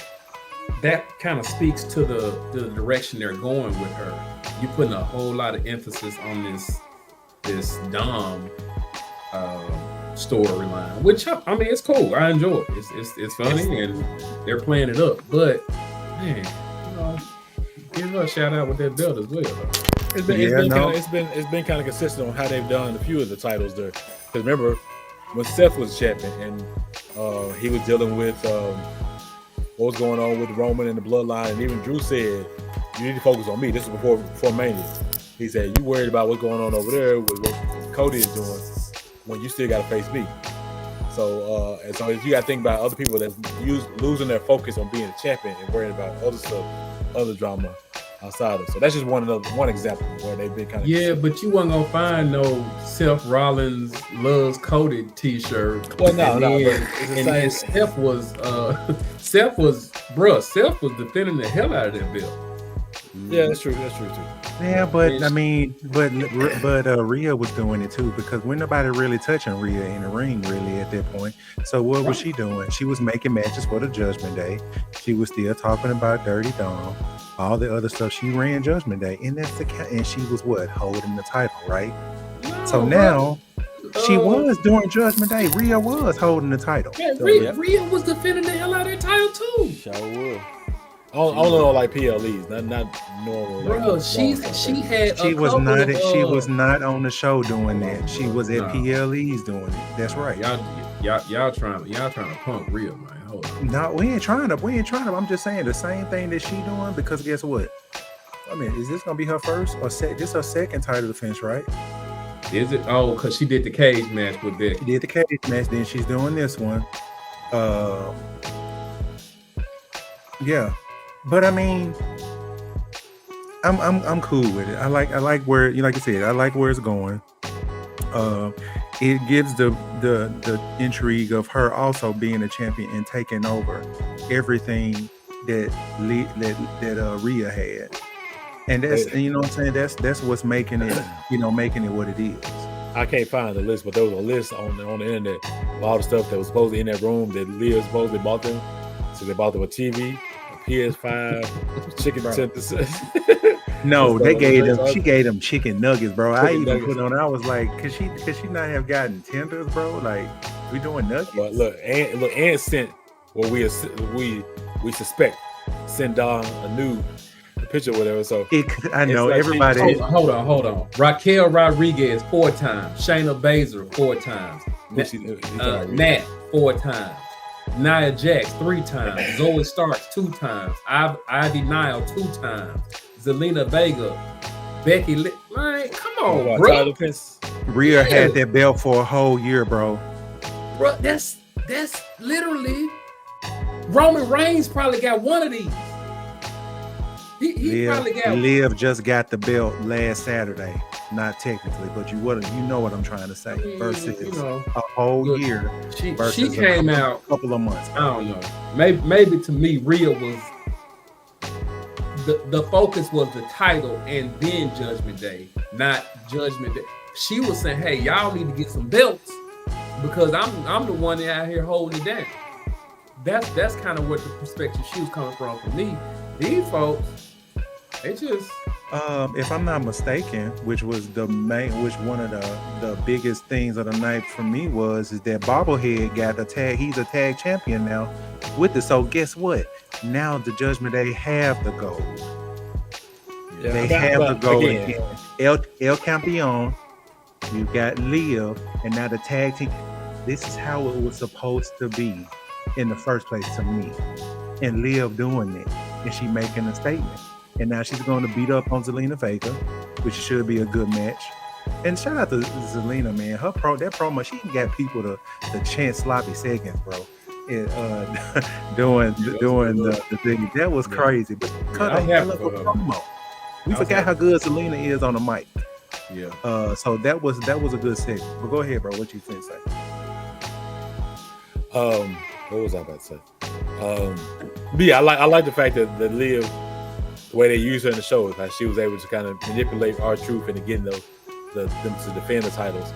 that kind of speaks to the direction they're going with her. You're putting a whole lot of emphasis on this Dom storyline, which I mean, it's cool. I enjoy it. It's funny, and they're playing it up. But man, give her a shout out with that belt as well. It's been kind of consistent on how they've done a few of the titles there. Because remember, when Seth was champion and he was dealing with what was going on with Roman and the Bloodline, and even Drew said, "You need to focus on me." This was before Mania. He said, "You worried about what's going on over there with what Cody is doing when you still got to face me." So and so you got to think about other people that's losing their focus on being a champion and worrying about other stuff, other drama outside of. So that's just one example where they've been kind of but you weren't gonna find no Seth Rollins loves Cody t-shirt. Well, no, and Seth was defending the hell out of that belt. Yeah, that's true too. Yeah, but I mean, but Rhea was doing it too, because when nobody really touching Rhea in the ring really at that point. So what was she doing? She was making matches for the Judgment Day. She was still talking about Dirty Dom, all the other stuff. She ran Judgment Day, and and she was holding the title, right? So now she was doing Judgment Day. Rhea was holding the title. Yeah, Rhea was defending the hell out of that title too. Sure was. I don't know, like PLEs, not normal. Bro, she was not on the show doing that. She was at PLEs doing it. That's right. Y'all trying to punk Rhea, man. Hold on. No, we ain't trying to. I'm just saying the same thing that she doing, because guess what? I mean, is this gonna be her first or this her second title defense, right? Is it? Oh, because she did the cage match with Becky. She did the cage match, then she's doing this one. Yeah. But I mean, I'm cool with it. I like where, like you said, I like where it's going. It gives the intrigue of her also being a champion and taking over everything that Rhea had, and that's what I'm saying. That's what's making it what it is. I can't find the list, but there was a list on the internet of all the stuff that was supposedly in that room that Leah supposedly bought them. So they bought them a TV. PS5, chicken tenders. No, she gave them chicken nuggets, bro. I even put on. I was like, could she not have gotten tenders, bro? Like, we doing nuggets. But look, and sent what we suspect sent Don a nude picture or whatever. So I know everybody. Hold on. Raquel Rodriguez 4 times. Shayna Baszler 4 times. Nat 4 times. Nia Jax 3 times, Zoe Starks 2 times, Ivy Nile 2 times, Zelina Vega, Becky Lynch. Man, come on, bro. Rhea had that belt for a whole year, bro. Bro, that's literally Roman Reigns probably got one of these. He probably got. Liv just got the belt last Saturday. not technically, but you know what I'm trying to say. Versus a whole look, year. She came out a couple of months. I don't know. Maybe to me, Rhea was the focus was the title and then Judgment Day, not Judgment Day. She was saying, "Hey, y'all need to get some belts because I'm the one out here holding it down." That's kind of what the perspective she was coming from. For me, these folks, they just. If I'm not mistaken, which one of the biggest things of the night for me is that Bobblehead got a tag. He's a tag champion now with it. So guess what? Now the Judgment Day have the gold. Yeah, they have the gold again. El Campeon, you got Liv, and now the tag team. This is how it was supposed to be in the first place to me. And Liv doing it, and she making a statement. And now she's going to beat up on Zelina Vega, which should be a good match. And shout out to Zelina, man. That promo, she got people to chant sloppy seconds, bro. Doing the thing. That was crazy. But cut off promo. We forgot how good Zelina is on the mic. Yeah. So that was a good segment. But go ahead, bro. What you think, say? What was I about to say? I like the fact that the Liv, the way they used her in the show, how she was able to kind of manipulate R-Truth into getting them to defend the titles.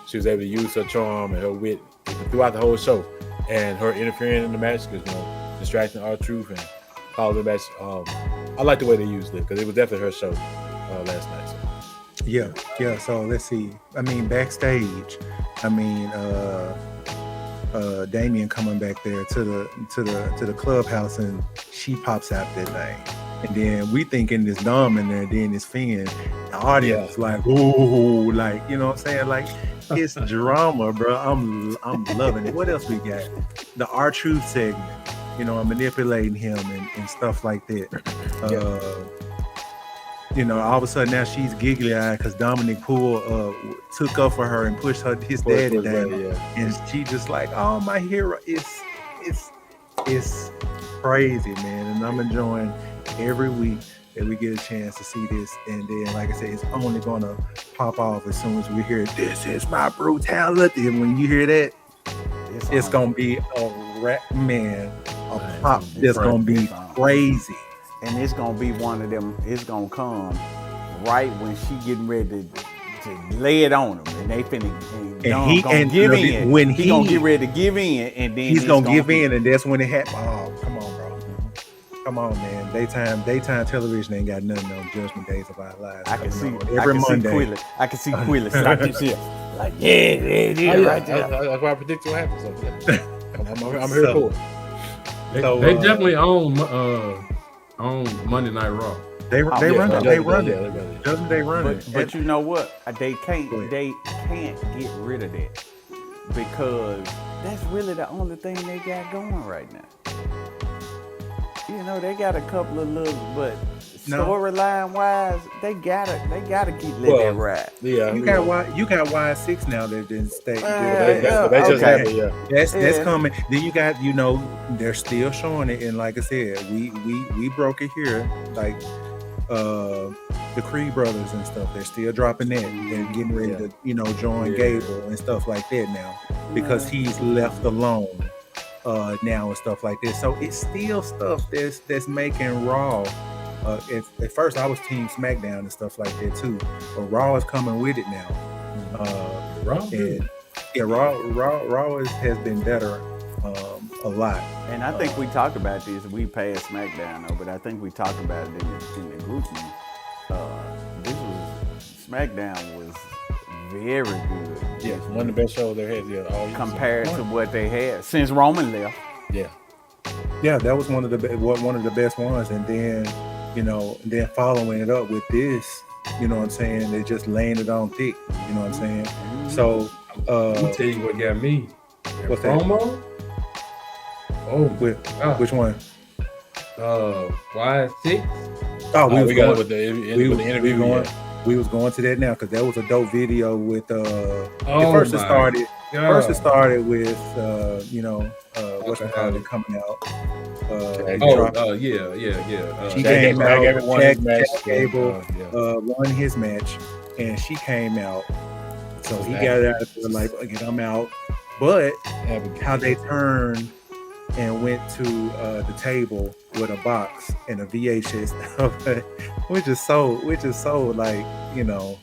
She was able to use her charm and her wit throughout the whole show, and her interfering in the match, because distracting R-Truth and causing the match. I like the way they used it because it was definitely her show last night. So. Yeah. So let's see. I mean, backstage. Damien coming back there to the clubhouse, and she pops out that thing. And then we thinking this Dom in there, then this Finn. The audience like, ooh, like, you know what I'm saying? Like, it's drama, bro. I'm loving it. What else we got? The R-Truth segment, manipulating him and stuff like that. All of a sudden now she's giggly-eyed because Dominic Poole took up for her and pushed his daddy down. And she just like, oh, my hero. It's crazy, man. And I'm enjoying every week that we get a chance to see this. And then, like I said, it's only going to pop off as soon as we hear, this is my brutality. And when you hear that, it's going to be a pop that's going to be crazy. And it's going to be one of them, it's going to come right when she getting ready to lay it on him. And they finna, and he gonna give in. When he gonna get ready to give in, and then he's gonna give in, and that's when it happens. Oh, come on, bro. Come on, man. Daytime television ain't got nothing on Judgment Days of Our Lives. I can see every Monday. I can see Quilla stop this shit. Like, right there. That's why I predict what happens. I'm here for it. They definitely own Monday Night Raw. They run it. Doesn't they run it? But you know what? They can't get rid of that, because that's really the only thing they got going right now. They got a couple of little, but storyline wise, they gotta keep letting that ride. Yeah, you got Y6 now that didn't stay. That's coming. Then you got, they're still showing it, and like I said, we broke it here, like the Creed brothers and stuff. They're still dropping that. They're getting ready to, join Gable and stuff like that now, because he's left alone. Now and stuff like this, so it's still stuff that's making Raw. At first, I was Team SmackDown and stuff like that too, but Raw is coming with it now. Raw has been better a lot. And I think we talked about this. We passed SmackDown though, but I think we talked about it in the group. SmackDown was very good. Yeah, one of the best shows they had all year. Compared to what they had since Roman left. Yeah, that was one of the best ones. And then, then following it up with this, you know what I'm saying? They're just laying it on thick. You know what I'm saying? Mm-hmm. So, let me tell you what got me. What's promo? That? Which one? Y6. Oh, we got with the interview going. We was going to that now because that was a dope video with First it started with what's it called coming out. Yeah. She came out. Chad Gable won his match, and she came out. So he Exactly. got out there like, okay, I'm out. But how they turned and went to the table with a box and a VHS, which is so like, you know,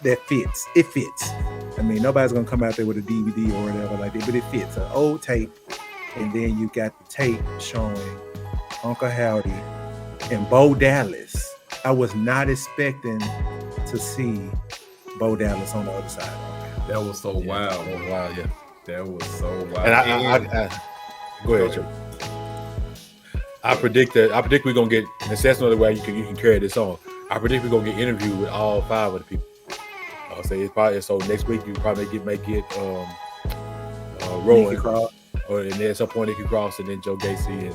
that fits. It fits. I mean, nobody's gonna come out there with a DVD or whatever like that, but it fits. An old tape, and then you got the tape showing Uncle Howdy and Bo Dallas. I was not expecting to see Bo Dallas on the other side. That was so wild. That was wild, yeah. That was so wild. And I go ahead, Joe. I predict we're gonna get. And that's another way you can carry this on. I predict we're gonna get interviewed with all 5 of the people. I'll say it's probably so next week you probably may get Rowan, or and then at some point Nikki Cross, and then Joe Gacy and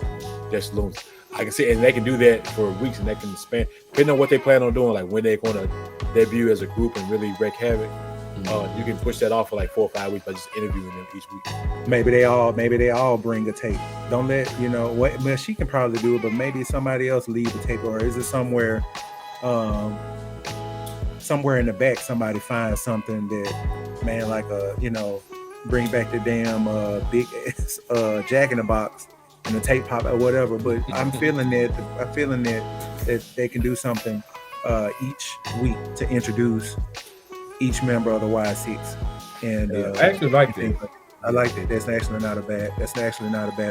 Jess Loomis. I can see, and they can do that for weeks, and they can span depending on what they plan on doing, like when they're going to debut as a group and really wreak havoc. You can push that off for like 4 or 5 weeks by just interviewing them each week. Maybe they all bring a tape. Don't let what. Well, she can probably do it, but maybe somebody else leave the tape, or is it somewhere in the back somebody finds something that, man, like bring back the damn big Jack in the Box and the tape pop or whatever. But I'm feeling that they can do something each week to introduce each member of the Y6. And I actually like that. I like that. That's actually not a bad.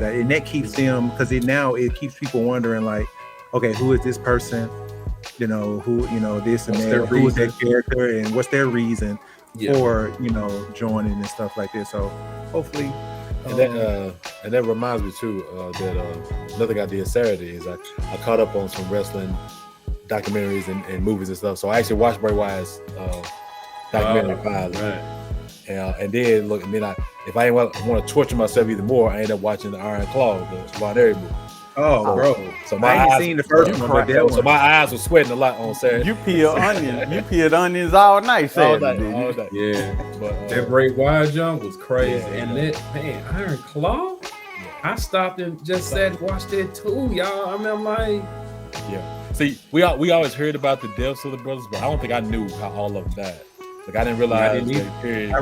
And that keeps them, because it keeps people wondering, like, okay, who is this person? Who, this and that, who is that character, and what's their reason for, joining and stuff like this. So hopefully. And that reminds me too that another thing I did Saturday is I caught up on some wrestling documentaries and movies and stuff. So I actually watched Bray Wyatt's documentary finally. Right. And then look, and then if I want to torture myself even more, I end up watching the Iron Claw, the Von Erich movie. Oh, bro! So I ain't seen the first one, but that one. So my eyes were sweating a lot on Saturday. You peeled onions all night Saturday. All night. Yeah, but that Bray Wyatt jump was crazy, and that Iron Claw. I stopped and just sat and watched that too, y'all. I mean, like, See, we always heard about the deaths of the brothers, but I don't think I knew how all of them died. Like I didn't realize. I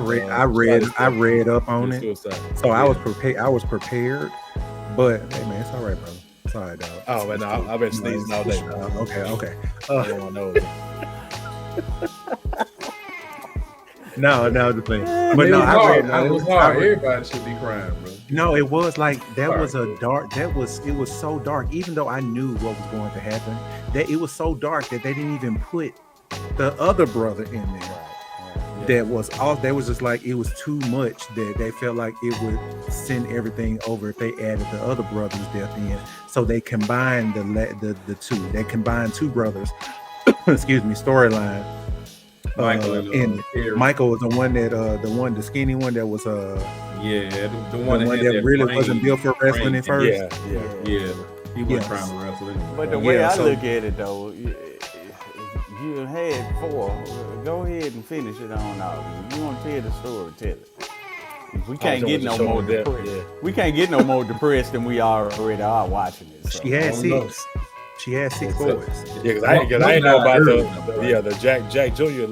read up on it, so I was prepared. But hey, man, it's all right, bro. It's all right, dog. Oh, man, no, I've been sneezing all day. Okay. Everyone knows. No, the thing. But it no, was hard. Everybody should be crying, bro. No, it was like that was a dark. It was so dark. Even though I knew what was going to happen, that it was so dark that they didn't even put the other brother in there. That was all. That was just like, it was too much. That they felt like it would send everything over if they added the other brother's death in. So they combined the two. They combined two brothers. Excuse me. Storyline. Michael and Michael was the one that the skinny one that was the one that really wasn't built for wrestling at first. Yeah. He wasn't trying to wrestle anyway. But the way I look at it though, you had 4. Go ahead and finish it on out. If you want to tell the story, tell it. We can't get no more depressed. We can't get no more depressed than we already are watching it. So. She had 6. She had 6 boys. Yeah, because I didn't know about the Jack Jr.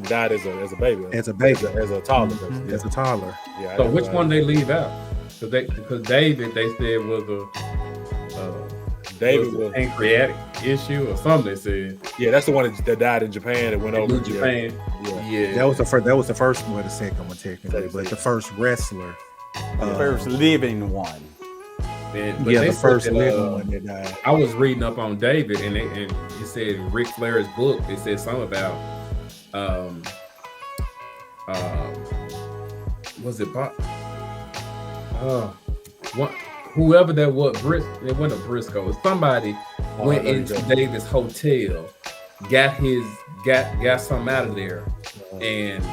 died as a baby. As a baby. As a toddler. Mm-hmm. As a toddler. Yeah. So which one they leave out? Because David, they said was a pancreatic issue or something. They said. Yeah, that's the one that died in Japan and went over to Japan. Yeah. That was the first one, the second one technically, but the first wrestler, the first living one. The first living one that died. I was reading up on David, and it said Ric Flair's book. It said something about was it Bob? Whoever that was, it wasn't a Briscoe. Somebody went into David's hotel, got something out of there, and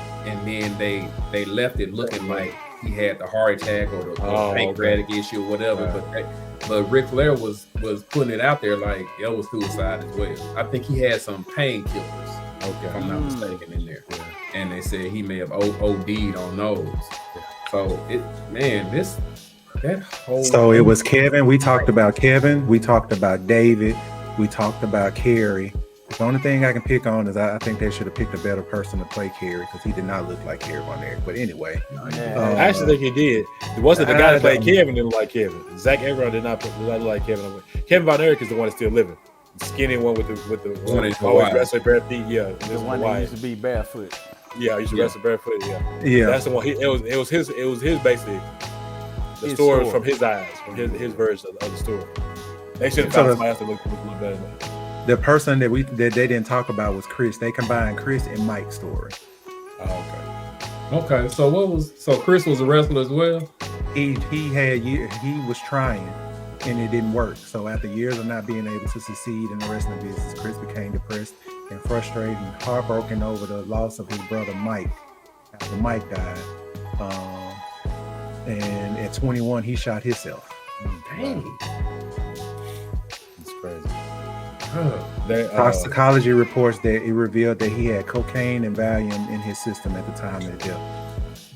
then they left it looking like he had the heart attack or the pancreatic issue or whatever. But Ric Flair was putting it out there like it was suicide as well. I think he had some painkillers, if I'm not mistaken, in there. Yeah. And they said he may have OD'd on those. So So it was Kevin. We talked about Kevin. We talked about David. We talked about Kerry. The only thing I can pick on is I think they should have picked a better person to play Kerry because he did not look like Kerry Von Erich. But anyway, I actually think he did. It wasn't the guy that played Kevin didn't look like Kevin. Zach Efron did not look like Kevin. Kevin Von Erich is the one that's still living. The skinny one with the always wrestling bare feet. Yeah, the one that used to be barefoot. Yeah, he used to wrestle barefoot. Yeah. That's the one. It was his basically the story from his eyes, from his version of the story. They should have found somebody else to look a little better than that. The person that they didn't talk about was Chris. They combined Chris and Mike's story. Oh, okay. So Chris was a wrestler as well. He was trying, and it didn't work. So after years of not being able to succeed in the wrestling business, Chris became depressed and frustrated and heartbroken over the loss of his brother Mike after Mike died. And at 21, he shot himself. Dang. It's crazy. Toxicology reports that it revealed that he had cocaine and Valium in his system at the time of death.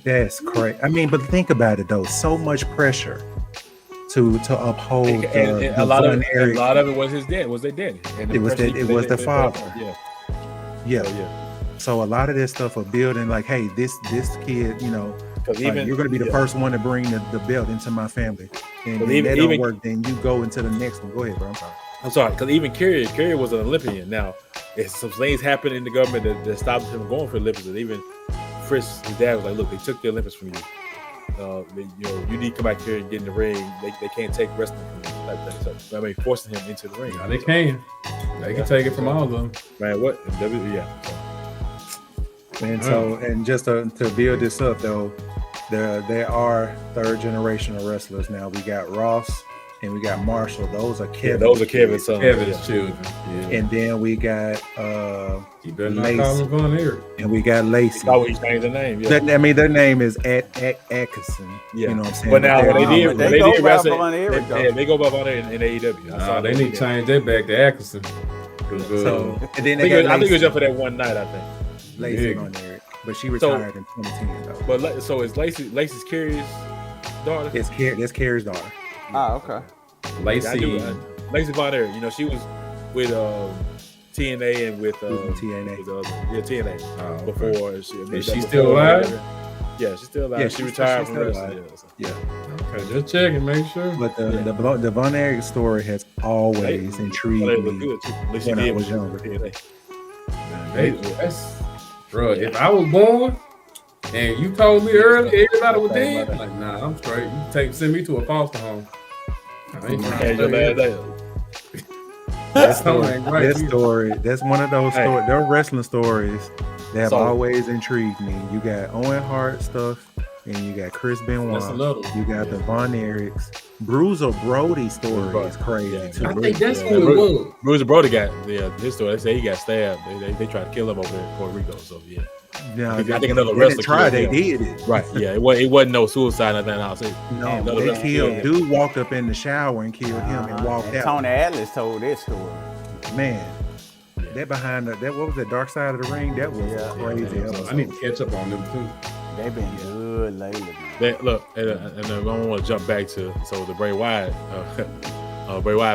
That's crazy. I mean, but think about it though. So much pressure to uphold. And a lot of it was his dad. Was their daddy? It was the father. Yeah. So a lot of this stuff are building like, hey, this kid, you're going to be the first one to bring the belt into my family, and if that don't work, then you go into the next one. Go ahead, bro. I'm sorry, because even Kerry was an Olympian. Now, if some things happened in the government that stopped him going for Olympics, and even Chris, his dad was like, "Look, they took the Olympics from you. You need to come back here and get in the ring. They can't take wrestling from you." Like that. So I mean, forcing him into the ring. Yeah, they can. They can take it from all of them. Man, what? And just to build this up though, there are third generation of wrestlers now. We got Ross. And we got Marshall. Those are Kevin. Those are Kevin's sons. Kevin's children. Yeah. And then we got you better not call him Von Erich. And we got Lacey. Oh, he changed their name. Yeah. Their name is Atkinson. Yeah. You know what I'm saying? But now they go by Von Erich. They go by Von Erich in AEW. They need to change that back to Atkinson. And then I think it was just for that one night. I think Lacey Von Erich, but she retired in 2010 though. But so is Lacey's Kerry's daughter? That's Kerry's daughter. Okay. Lacey Von Erich. She was with TNA and with TNA. TNA. Before is she still alive? Yeah, she's still alive. Yeah, she retired from wrestling. Yeah. Okay, just checking, make sure. But the Von Erich story has always intrigued me when I was younger. Bro, if I was born and you told me earlier everybody was dead, I'm like, nah, I'm straight. You send me to a foster home. That story, that's one of those stories. There are wrestling stories that have always intrigued me. You got Owen Hart stuff, and you got Chris Benoit. You got the Von Erichs. Bruiser Brody story is crazy too. I think that's what it was. Bruiser Brody got his story. They say he got stabbed. They tried to kill him over there in Puerto Rico. So yeah. No, I think another wrestler tried. They did it. Right. Yeah. It wasn't no suicide or nothing. I'll say. No, they killed. Dude walked up in the shower and killed him and walked out. Tony Atlas told that story. Man, that behind what was the Dark Side of the Ring? That was crazy. I need to catch up on them too. They've been good lately. Man. Look, and I don't want to jump back to the Bray Wyatt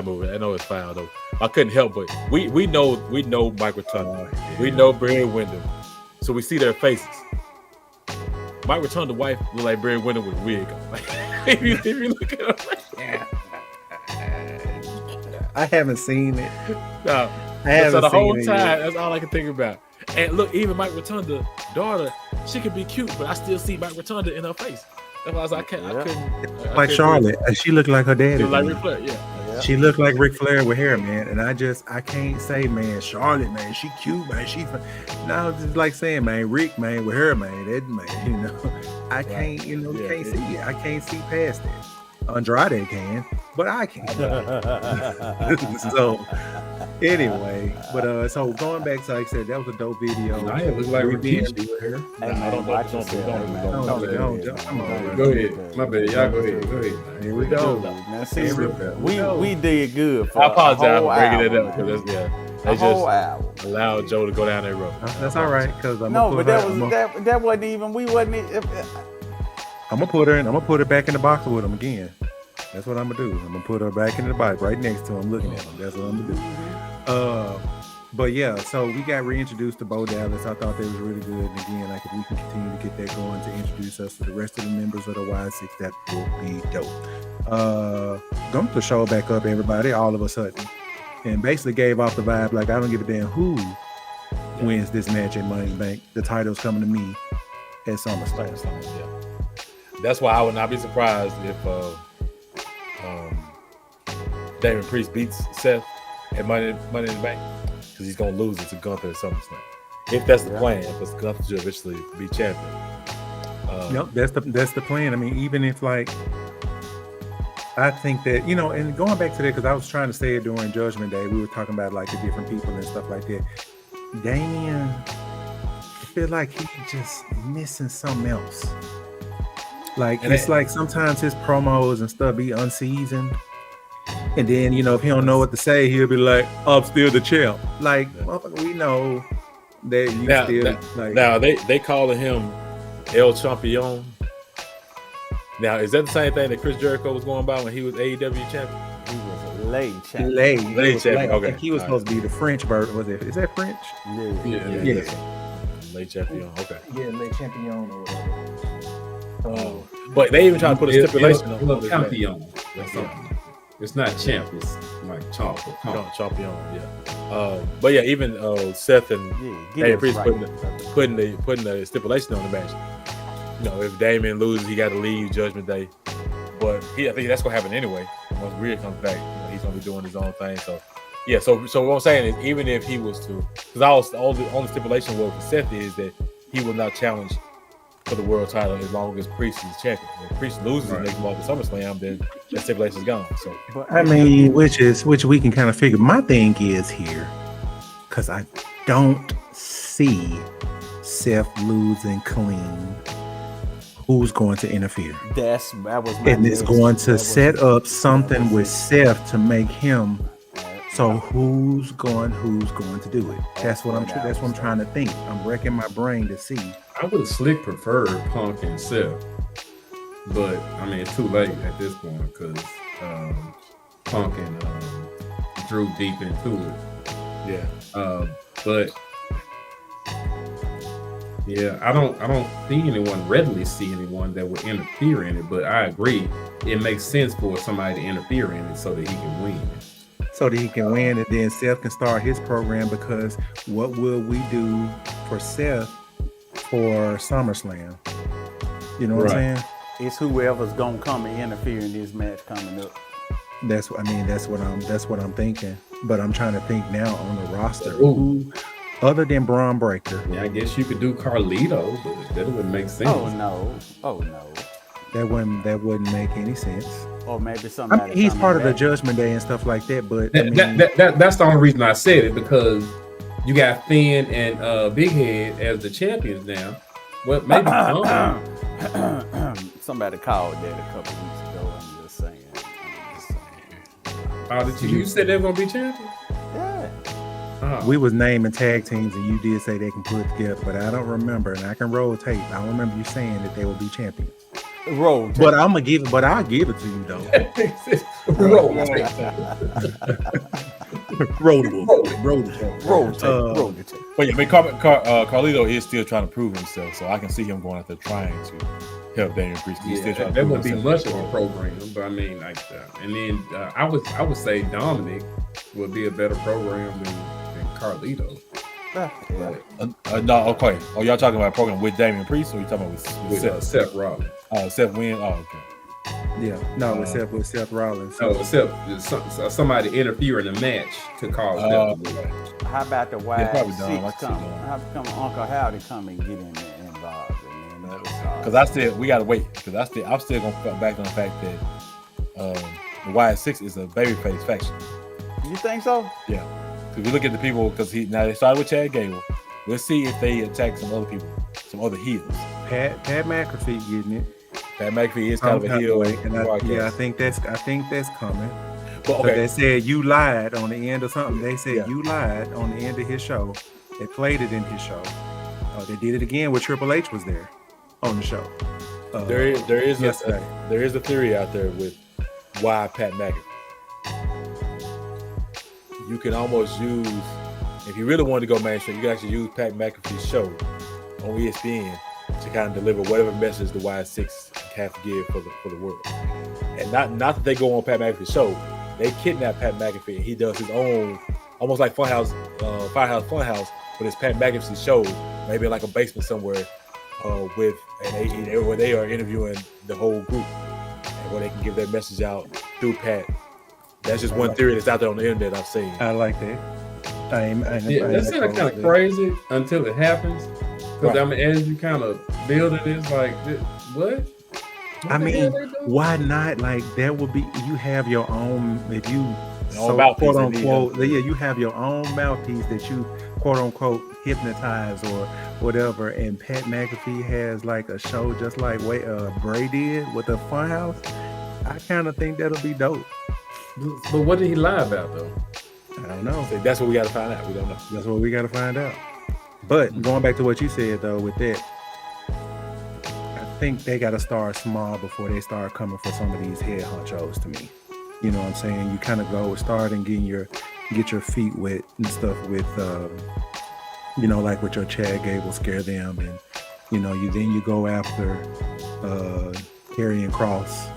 movie. I know it's foul though. I couldn't help but we know Mike Rotunda. We know Barry Windham. So we see their faces. Mike Rotunda's wife look like Barry Windham with a wig on. if you look at her, I haven't seen it. No, I haven't so the seen whole it time, yet. that's all I can think about. And look, even Mike Rotunda's daughter, she could be cute, but I still see Mike Rotunda in her face. That's why I was like, I couldn't. Like Charlotte, she looked like her daddy. Like Ric Flair, yeah. She looked like Ric Flair with hair, man. And I can't say, man, Charlotte, man, she cute, man. No, it's like saying, man, Rick, man, with her, man, that man, I can't, can't see it. I can't see past it. Andrade can, but I can't. So anyway, but so going back to, like I said, that was a dope video. I look like Rikishi with hair. Go ahead. My bad. Y'all go ahead. Here we go. Now, see, we did good. For I apologize for bringing it hour, up because they just allowed Joe to go down that road. That's all right, because that wasn't even. We wasn't. I'm gonna put her in. I'm gonna put her back in the box with him again. That's what I'm gonna do. I'm gonna put her back in the box right next to him, looking at him. That's what I'm gonna do. But yeah, so we got reintroduced to Bo Dallas. I thought that was really good. And again, like if we can continue to get that going to introduce us to the rest of the members of the Y6, that will be dope. Going to show back up, everybody, all of a sudden. And basically gave off the vibe like I don't give a damn who wins this match at Money in the Bank. The title's coming to me at SummerSlam. Yeah. That's why I would not be surprised if Damon Priest beats Seth at Money in the Bank, because he's gonna lose it to Gunther at SummerSlam. If that's the plan, because Gunther should eventually be champion. Yep, that's the plan. I mean, even if like I think that, you know, and going back to that, because I was trying to say it during Judgment Day, we were talking about like the different people and stuff like that. Damian, I feel like he's just missing something else. Like it's like sometimes his promos and stuff be unseasoned. And then, you know, if he don't know what to say, he'll be like, I'm still the champ. Like, motherfucker, we know that you now they calling him El Champion. Now, is that the same thing that Chris Jericho was going by when he was AEW champion? He was a lay champion. Lay champion. Okay. I think he was supposed to be the French version. Was it? Is that French? Yeah. Lay champion. Okay. Yeah, lay champion or whatever. But they even try to put a stipulation on it. Champion. That's something. It's not champ. It's like champion. Yeah. But yeah, even Seth and Damien Priest putting the stipulation on the match. You know, if Damien loses, he got to leave Judgment Day. But I think that's gonna happen anyway. Once Rhea comes back, you know, he's gonna be doing his own thing. So yeah. So what I'm saying is, even if he was to, because all the stipulation was for Seth is that he will not challenge for the world title as long as Priest is champion. If Priest loses and next month at SummerSlam, then that stipulation is gone. So I mean, which we can kind of figure. My thing is here, because I don't see Seth losing clean. Who's going to interfere? That was my and it's going to set up something with Seth to make him. So who's going to do it? That's what I'm trying to think. I'm wrecking my brain to see. I would have slick preferred Punk and Seth, but I mean it's too late at this point because Punk and Drew deep into it. Yeah. But yeah, I don't readily see anyone that would interfere in it. But I agree, it makes sense for somebody to interfere in it so that he can win. So that he can win, and then Seth can start his program, because what will we do for Seth for SummerSlam? You know what I'm saying? It's whoever's gonna come and interfere in this match coming up. That's what I'm thinking. But I'm trying to think now on the roster. Who, other than Braun Breaker? Yeah, I guess you could do Carlito, but that wouldn't make sense. Oh no. That wouldn't make any sense. Or maybe somebody. I mean, he's part of the Judgment Day and stuff like that, but that's the only reason I said it, because you got Finn and Big Head as the champions now. Well, maybe somebody called that a couple weeks ago. I'm just saying. You said they're gonna be champions? Yeah. We was naming tag teams, and you did say they can put it together, but I don't remember, and I can roll tape. I don't remember you saying that they will be champions. Roll tape. But I'll give it to you though. Roll tape. But yeah, I mean, Carlito is still trying to prove himself, so I can see him going out there trying to help Damien Priest. He's still trying to that would be much of a program, but I mean, like, and then I would say Dominic would be a better program than Carlito. No, okay. Oh, y'all talking about a program with Damien Priest, or you talking about with Seth Rollins? Seth win. Oh, okay. Yeah, no, with Seth Rollins. No, somebody interfere in the match to cause Seth to win. How about the Y6 come? How come Uncle Howdy come and get involved? Because we gotta wait. Because I'm still gonna cut back on the fact that the Y6 is a babyface faction. You think so? Yeah. If you look at the people, because now they started with Chad Gable. Let's see if they attack some other people, some other heels. Pat McAfee getting it. Pat McAfee is kind of a heel. I think that's coming. But okay. They said you lied on the end of something. They said you lied on the end of his show. They played it in his show. They did it again when Triple H was there on the show. There is a theory out there with why Pat McAfee. You can almost use If you really wanted to go mainstream, you could actually use Pat McAfee's show on ESPN to kind of deliver whatever message the Wild Six have to give for the world. And not that they go on Pat McAfee's show, they kidnap Pat McAfee and he does his own, almost like Firehouse Funhouse, but it's Pat McAfee's show, maybe in like a basement somewhere, where they are interviewing the whole group and where they can give their message out through Pat. That's just one theory that's out there on the internet I've seen. I like that. That sounds kind of crazy until it happens. Because I mean, as you kind of build it, it's like, what? I mean, why not? Like that would be, you have your own, if you quote unquote, you have your own mouthpiece that you quote unquote hypnotize or whatever. And Pat McAfee has like a show just like Bray did with the Funhouse. I kind of think that'll be dope. But what did he lie about though? I don't know. So that's what we got to find out. We don't know. That's what we got to find out. But going back to what you said though, with that, I think they got to start small before they start coming for some of these head honchos to me. You know what I'm saying? You kind of start and get your feet wet and stuff with, like with your Chad Gable, scare them, and you go after Karrion Kross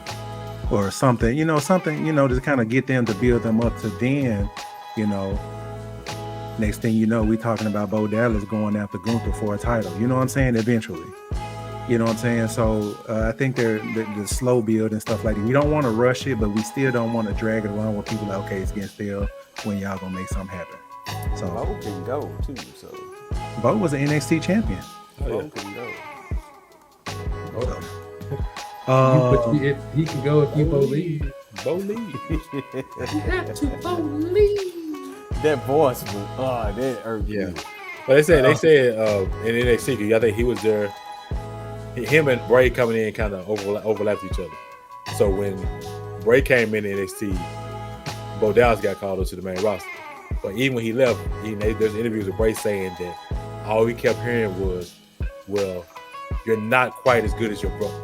or something, to kind of get them to build them up to then, next thing you know, we talking about Bo Dallas going after Gunther for a title. You know what I'm saying? Eventually. You know what I'm saying? So I think the slow build and stuff like that. We don't want to rush it, but we still don't want to drag it along with people like, okay, it's getting stale when y'all gonna make something happen. So Bo can go too. So Bo was an NXT champion. Bo can go. He can go if you believe. Believe. You have to believe. That voice was that irked me. Yeah. But they said in NXT, I think he was there. Him and Bray coming in kind of overlapped each other. So when Bray came in NXT, Bo Dallas got called up to the main roster. But even when he left, there's interviews with Bray saying that all he kept hearing was, "Well, you're not quite as good as your brother."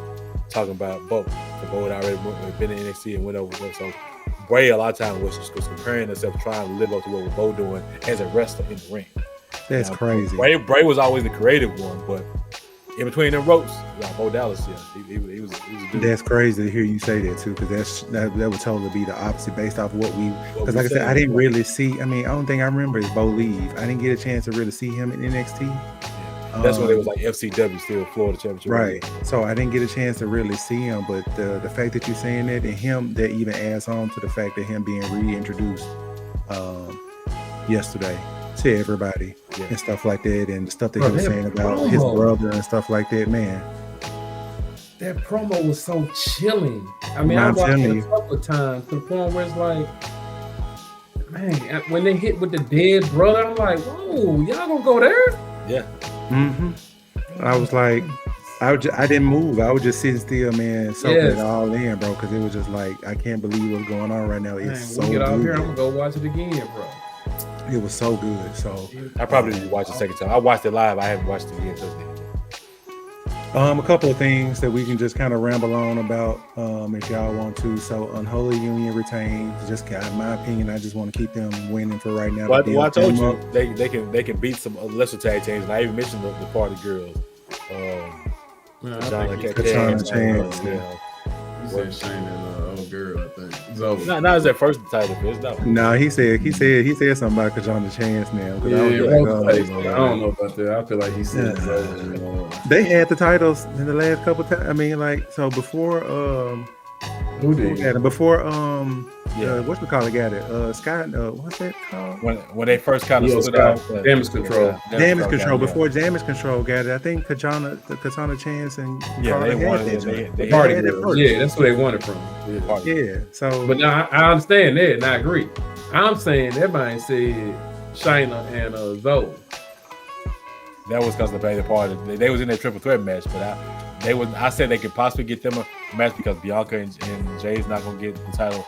Talking about Bo. So Bo had already been in NXT and went over. So Bray a lot of times was comparing himself, trying to live up to what was Bo doing as a wrestler in the ring. That's crazy. Bray was always the creative one, but in between them ropes, Bo Dallas, he was a dude. That's crazy to hear you say that too, because that would totally be the opposite based off what we. Because like I said, I didn't really see. I mean, the only thing I remember is Bo leave. I didn't get a chance to really see him in NXT. Yeah. That's when it was like FCW, still Florida Championship. Right. So I didn't get a chance to really see him, but the fact that you're saying that, and him, that even adds on to the fact that him being reintroduced yesterday to everybody and stuff like that, and the stuff that he was saying about his brother and stuff like that, man. That promo was so chilling. I mean, I watched it a couple of times to the point where it's like, man, when they hit with the dead brother, I'm like, whoa, y'all gonna go there? Yeah. Mm-hmm. I was like, I didn't move. I was just sitting still, man, soaking it all in, bro, because it was just like, I can't believe what's going on right now. It's so when we get out good. here, I'm gonna go watch it again, bro. It was so good. So I probably need to watch it a second time. I watched it live. I haven't watched it again since then. A couple of things that we can just kind of ramble on about, if y'all want to. So Unholy Union retains. Just got my opinion. I just want to keep them winning for right now. Well, I told you they can beat some lesser tag teams, and I even mentioned the Party Girls. Katana Chance. You said Shane and old girl, I think. It's over. Not as that first title, but no, he said something about Katana Chance now. Yeah, I don't know about that. I feel like he said it's over. They had the titles in the last couple of times. I mean, like, so before who did? Before what's the call it got it? Scott, what's that called? When they first kind of split out, Damage Control. Damage Control. Before Damage Control got it, I think Katana Chance and they wanted it. The Party Girls. Yeah, that's where they wanted from. Yeah. So, but now I understand that, and I agree. I'm saying everybody said Shayna and Zoe. That was because they party. They was in their triple threat match, but I said they could possibly get them a match because Bianca and Jay's not gonna get the title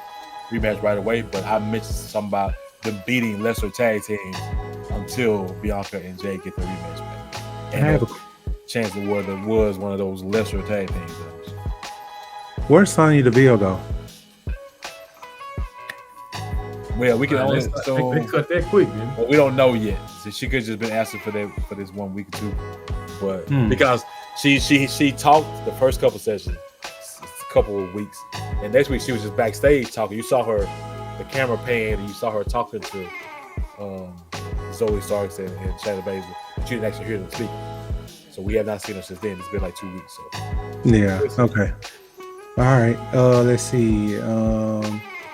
rematch right away. But I mentioned something about them beating lesser tag teams until Bianca and Jay get the rematch back. And I have a chance that was one of those lesser tag teams. Where's Sonya Deville go? Well, we can only They assume, cut that quick, man. but we don't know yet. So she could just been asking for this 1 week or two, but because she talked the first couple sessions, a couple of weeks, and next week she was just backstage talking. You saw her, the camera pan, and you saw her talking to Zoe Starks and Shayna Baszler. But you didn't actually hear them speak. So we have not seen her since then. It's been like 2 weeks. So Yeah. Okay. All right. Let's see.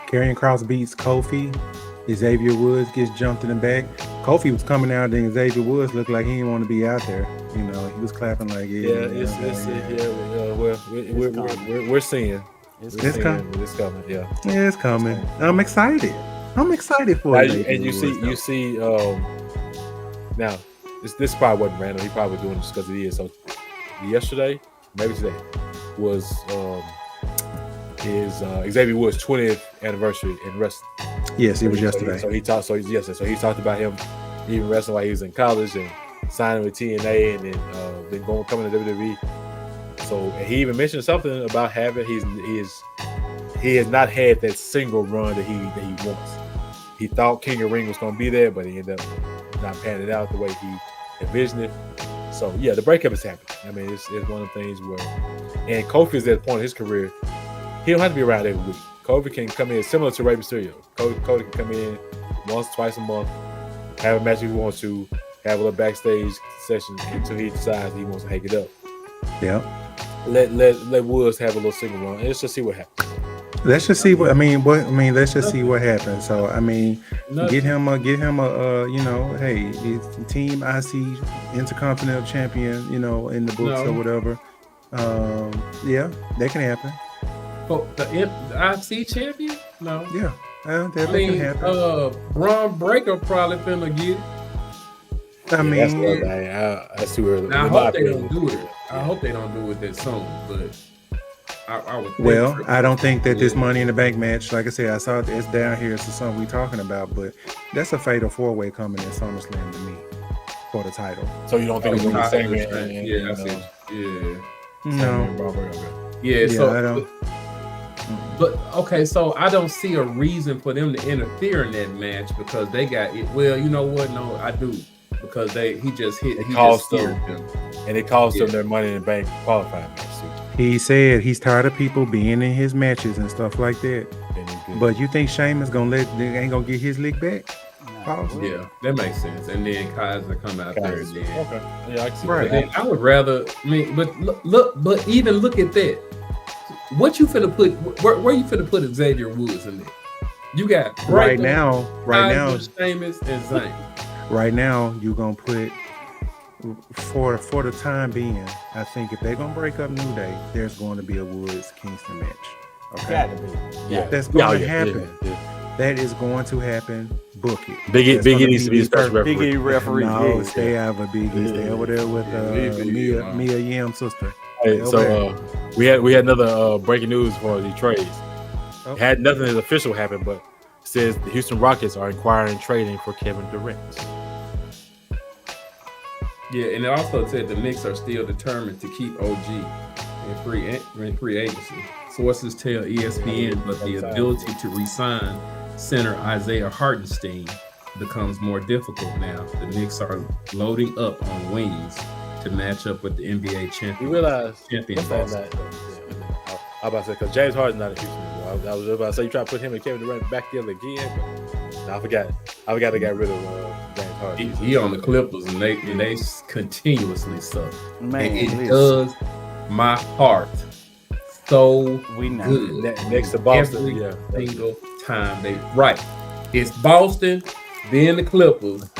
Karrion Kross beats Kofi. Xavier Woods gets jumped in the back. Kofi was coming out, and Xavier Woods looked like he didn't want to be out there. You know, he was clapping like, we're seeing. It's coming. It's coming. Yeah. Yeah, it's coming. I'm excited. I'm excited for it. And you see. Now, this probably wasn't random. He probably doing this because he is. So yesterday, maybe today, was his Xavier Woods' 20th anniversary in wrestling. Yes, it was yesterday. So he talked. So he talked about him even wrestling while he was in college and signing with TNA and then coming to WWE. So he even mentioned something about having he has not had that single run that he wants. He thought King of Ring was going to be there, but he ended up not panning out the way he envisioned it. So yeah, the breakup is happening. I mean, it's one of the things where, and Kofi is at the point in his career, he don't have to be around every week. Kofi can come in similar to Rey Mysterio. Kofi can come in once, twice a month, have a match if he wants to, have a little backstage session until he decides he wants to hang it up. Yeah. Let Woods have a little single run, and let's just see what happens. Let's just see let's just see what happens. So I mean, get him a hey, it's Team IC Intercontinental Champion, in the books or whatever. Yeah, that can happen. Oh, the IC champion? No. Yeah, that can happen. Braun Breaker probably finna get it. I mean, that's too early. Now, I hope they don't do it. I hope they don't do it that soon, but I would think. Well, I don't think that this Money in the Bank match, like I said, I saw it's down here. It's something we talking about, but that's a fatal 4-way coming in SummerSlam to me for the title. So you don't think it's going to be Yeah, so I don't. But okay, so I don't see a reason for them to interfere in that match because they got it. Well, you know what? No, I do because he just cost them, and it cost them their Money in the Bank qualifying match. He said he's tired of people being in his matches and stuff like that. But you think Sheamus ain't gonna get his lick back? Yeah, that makes sense. And then Kaiser come out there. And then, okay, yeah, I can see right. that. I would rather. But even look at that. What you finna put? Where you finna put Xavier Woods in there? You got right now, Sheamus and Zayn. Right now, you're gonna put for the time being. I think if they're gonna break up New Day, there's going to be a Woods Kingston match. Okay, Gotta be. Yeah, that's going to happen. Yeah. That is going to happen. Book it. Big E needs to be the special referee. Big E referee. No, stay out of Big E. Stay over there with Mia Yim's sister. Hey, so we had another breaking news for the trades. Oh. Had nothing official happen, but it says the Houston Rockets are inquiring trading for Kevin Durant. Yeah, and it also said the Knicks are still determined to keep OG in free agency. Sources tell ESPN, but the ability to re-sign center Isaiah Hartenstein becomes more difficult now. The Knicks are loading up on wings to match up with the NBA champion. You realize champion. I was about to say because James Harden's not in Houston anymore. I was about to say you try to put him and Kevin Durant back together again, but I forgot they got rid of James Harden. He on the Clippers and they continuously suck. Man, and it does my heart so good. Next to Boston, every single time it's Boston, then the Clippers,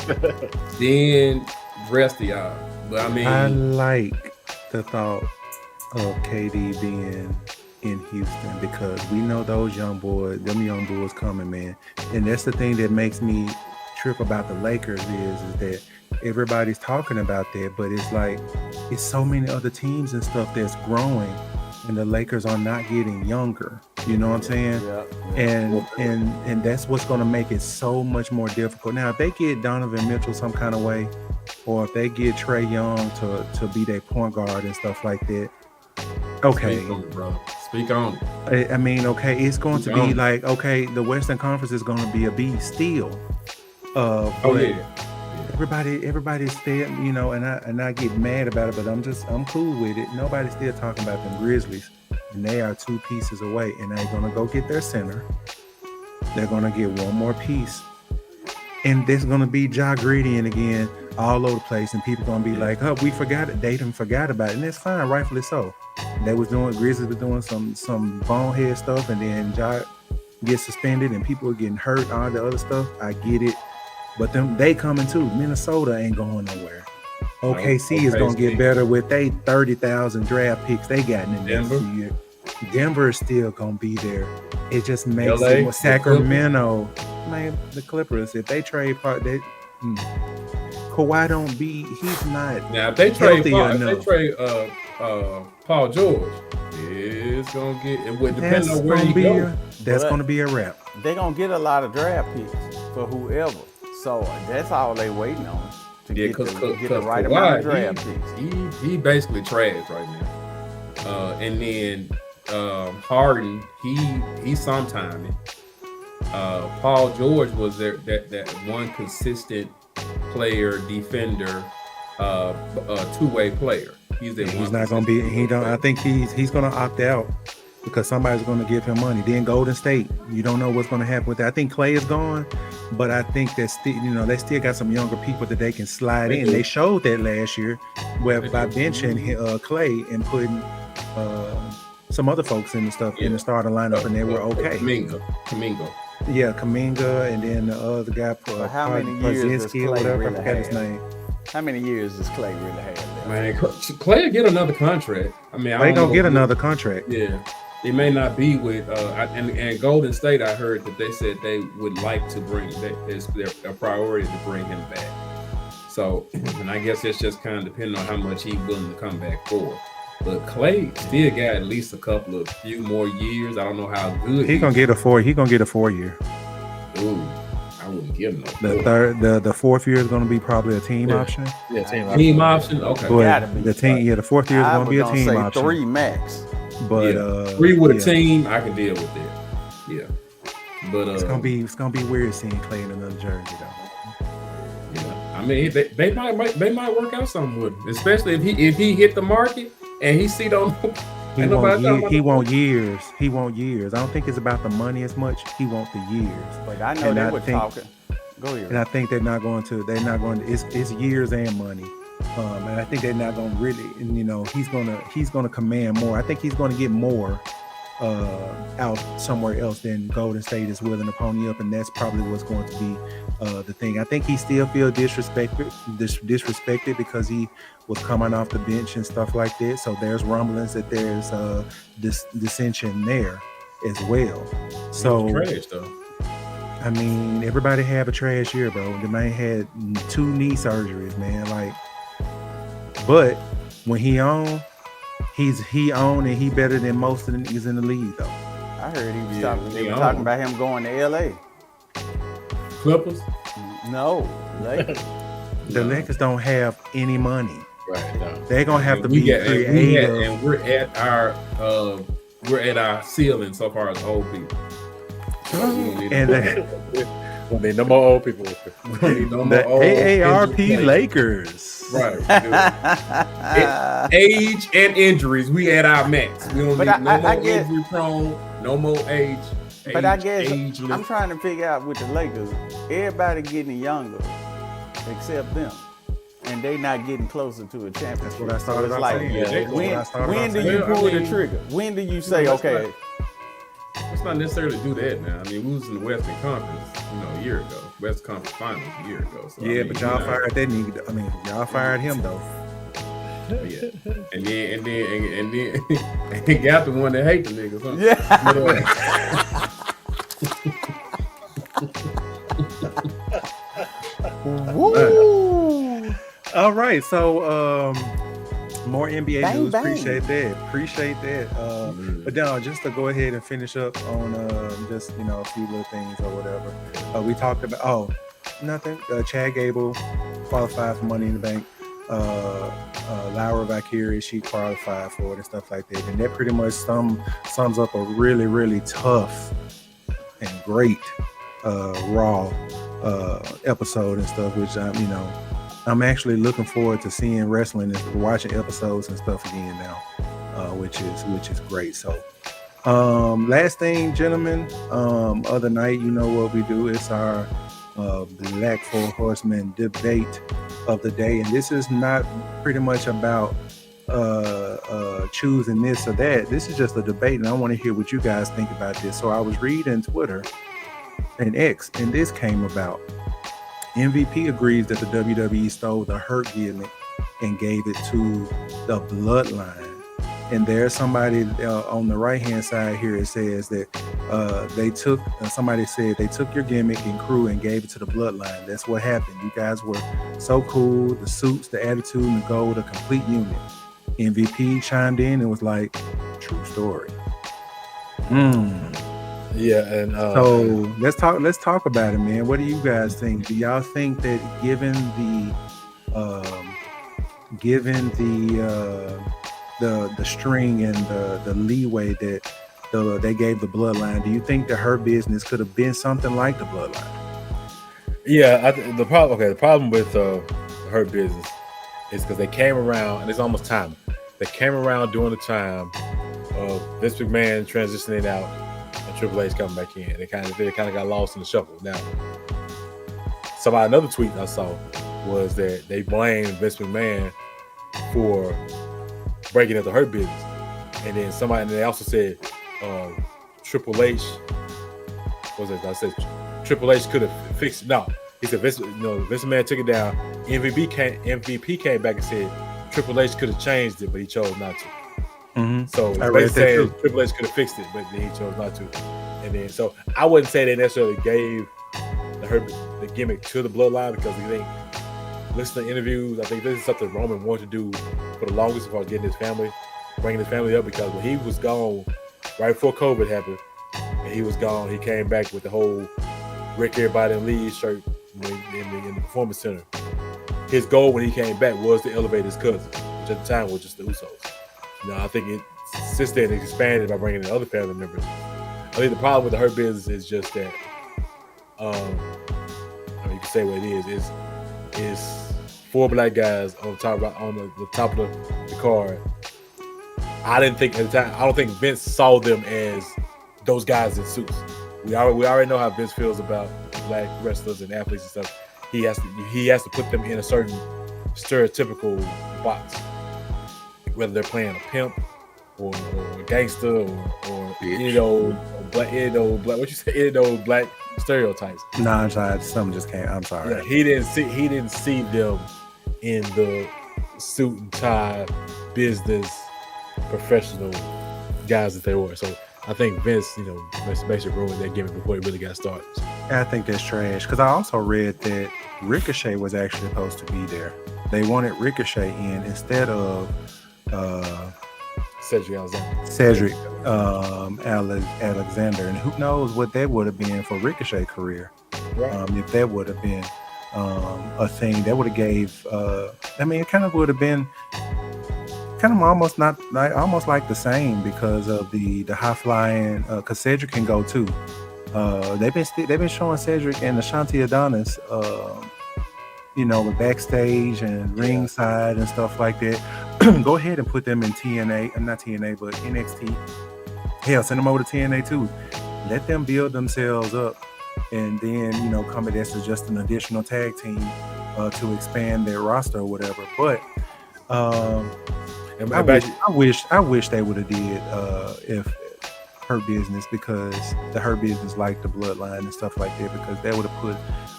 then the rest of y'all. But I mean, I like the thought of KD being in Houston because we know them young boys coming, man. And that's the thing that makes me trip about the Lakers is that everybody's talking about that, but it's like it's so many other teams and stuff that's growing, and the Lakers are not getting younger. You know what I'm saying? Yeah. And that's what's going to make it so much more difficult. Now, if they get Donovan Mitchell some kind of way, or if they get Trae Young to be their point guard and stuff like that, Okay. Speak on it, bro. Speak on it. I mean, okay, it's going to be like, okay, the Western Conference is going to be a beast still. Everybody's still, you know, and I get mad about it, but I'm cool with it. Nobody's still talking about them Grizzlies, and they are 2 pieces away, and they're gonna go get their center. They're gonna get one more piece, and there's gonna be Ja Greedy again all over the place, and people gonna be like, "Oh, we forgot it." They done forgot about it, and it's fine, rightfully so. Grizzlies was doing some bonehead stuff, and then Ja gets suspended, and people are getting hurt, all the other stuff. I get it. But they coming too. Minnesota ain't going nowhere. OKC is gonna get better with they 30,000 draft picks they got in the next year. Denver is still gonna be there. It just makes it more. Sacramento, man, the Clippers. If they trade Kawhi don't be. He's not. Now if they trade Paul George, it's gonna get. Depending on where he goes, that's gonna be a wrap. They're gonna get a lot of draft picks for whoever. So that's all they waiting on to get the right amount of draft picks. He basically trash right now. And then Harden, he sometime. Paul George was there that one consistent player, defender, two-way player. He's not gonna be. I think he's gonna opt out because somebody's gonna give him money. Then Golden State, you don't know what's gonna happen with that. I think Clay is gone, but I think that still, they still got some younger people that they can slide in. They showed that last year, by benching Clay and putting some other folks in the starting lineup, and they were okay. Kaminga. Yeah, Kaminga, and then the other guy, how many years does Clay really I forgot his name. How many years does Clay really have? Man, Clay will get another contract. I mean, they gonna get another contract. Yeah, it may not be with and Golden State. I heard that they said they would like to bring it's their priority to bring him back. So, and I guess it's just kind of depending on how much he's willing to come back for. But Clay still got at least a few more years. I don't know how good he's gonna get a 4. He gonna get a 4-year. Ooh, I wouldn't give him no. The 4th year is gonna be probably a team option. Yeah, team option. Okay, the team. Yeah, the 4th year is gonna be a team option. 3 max. But 3 with a team, I can deal with that. Yeah, but it's gonna be weird seeing Clay in another jersey though. Yeah, I mean they might work out something with him, especially if he hit the market and he see don't. He want years. He want years. I don't think it's about the money as much. He want the years. But I know they were talking. Go ahead. And I think they're not going to. It's years and money. And I think they're not going to really. And he's gonna command more. I think he's going to get more out somewhere else than Golden State is willing to pony up, and that's probably what's going to be the thing. I think he still feels disrespected because he was coming off the bench and stuff like that. So there's rumblings that there's dissension there as well. So trash though. I mean, everybody have a trash year, bro. The man had 2 knee surgeries, man. Like, but when he on, he on, and he better than most of the niggas in the league, though. I heard he was talking about him going to LA. Clippers? No, Lakers. The Lakers don't have any money. Right. No. They're gonna have to be creative. And we're at our ceiling so far as old people. And we need no more old people. We need no more the old AARP Lakers. Right. Age and injuries, we at our max. We don't need no more injury prone, no more age. But I guess I'm trying to figure out with the Lakers, everybody getting younger except them. And they not getting closer to a championship. That's what I started off saying. When do you pull the trigger? When do you say, okay? It's not necessarily do that now. I mean, we was in the Western Conference, a year ago. West Conference Finals a year ago. So, but y'all fired that nigga. I mean, y'all fired him though. Yeah. And then he got the one that hate the niggas, huh? Yeah. Woo! All right, so more NBA news. Appreciate that. But now, just to go ahead and finish up on just a few little things or whatever. We talked about nothing. Chad Gable qualified for Money in the Bank. Laura Vicarious, she qualified for it and stuff like that. And that pretty much sums up a really, really tough and great Raw episode and stuff, which I'm actually looking forward to seeing wrestling and watching episodes and stuff again now, which is great. So last thing, gentlemen, other night, you know what we do, it's our Black Four Horsemen debate of the day, and this is not pretty much about choosing this or that. This is just a debate, and I want to hear what you guys think about this. So I was reading Twitter and X, and this came about. MVP agrees that the WWE stole the Hurt gimmick and gave it to the Bloodline. And there's somebody on the right hand side here. It says that somebody said they took your gimmick and crew and gave it to the Bloodline. That's what happened. You guys were so cool. The suits, the attitude, and the gold, a complete unit. MVP chimed in and was like, "True story." Yeah, and so let's talk about it, man. What do you guys think? Do y'all think that given the string and the leeway that they gave the Bloodline, do you think that her business could have been something like the Bloodline? Yeah, the problem with her business is because they came around, and it's almost time. They came around during the time of Vince McMahon transitioning out and Triple H coming back in. They kind of got lost in the shuffle. Now, another tweet I saw was that they blamed Vince McMahon for breaking up the Hurt business, and then they also said Triple H. What was it? I said Triple H could have fixed it. No, he said Vince McMahon took it down. MVP came back and said Triple H could have changed it, but he chose not to. Mm-hmm. So they said Triple H could have fixed it, but he chose not to. And then, so I wouldn't say they necessarily gave the gimmick to the Bloodline, because we think, listen to interviews, I think this is something Roman wanted to do for the longest, as far as bringing his family up, because when he was gone, right before COVID happened, and he was gone, he came back with the whole Rick Everybody and Lee shirt in the Performance Center. His goal when he came back was to elevate his cousins, which at the time was just the Usos. I think since then it expanded by bringing in other family members. I think the problem with the Hurt business is just that, you can say what it is 4 black guys on the top of the card. I didn't think at the time. I don't think Vince saw them as those guys in suits. We already know how Vince feels about black wrestlers and athletes and stuff. He has to put them in a certain stereotypical box, whether they're playing a pimp or a gangster or any old black. What you say? Any old black stereotypes. No, I'm sorry. Something just came. I'm sorry. Yeah, he didn't see them in the suit and tie business professional guys that they were. So I think Vince, basically ruined that gimmick before he really got started. I think that's trash, because I also read that Ricochet was actually supposed to be there. They wanted Ricochet in instead of Cedric Alexander. Alexander, and who knows what that would have been for Ricochet's career. Right. If that would have been a thing, that would have gave. It kind of would have been almost like the same, because of the high flying. Because Cedric can go too. They've been showing Cedric and Ashanti Adonis, backstage and ringside and stuff like that. Go ahead and put them in TNA, not TNA, but NXT. Hell, send them over to TNA too. Let them build themselves up, and then come in as just an additional tag team to expand their roster or whatever. But I wish they would have did if Her Business, because the Her Business, like the Bloodline and stuff like that, because that would have put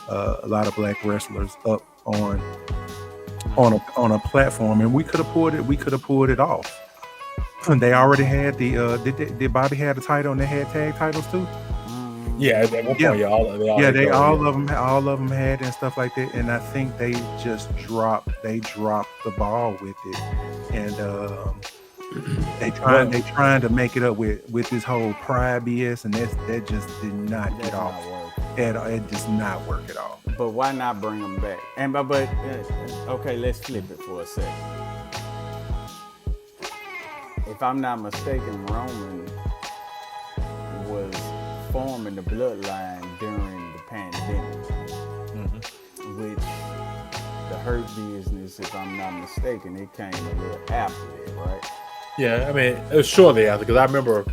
a lot of black wrestlers up on a platform, and we could have pulled it off. They already had the did Bobby have the title, and they had tag titles too? Yeah, at one point, all of them had and stuff like that. And I think they just dropped the ball with it, and they trying to make it up with this whole pride BS, and that just did not get off. It does not work at all. But why not bring them back? And but okay, let's flip it for a second. If I'm not mistaken, Roman was forming the bloodline during the pandemic, which the Hurt Business, if I'm not mistaken, it came a little after that, right? Yeah, I mean, it was shortly after, because I remember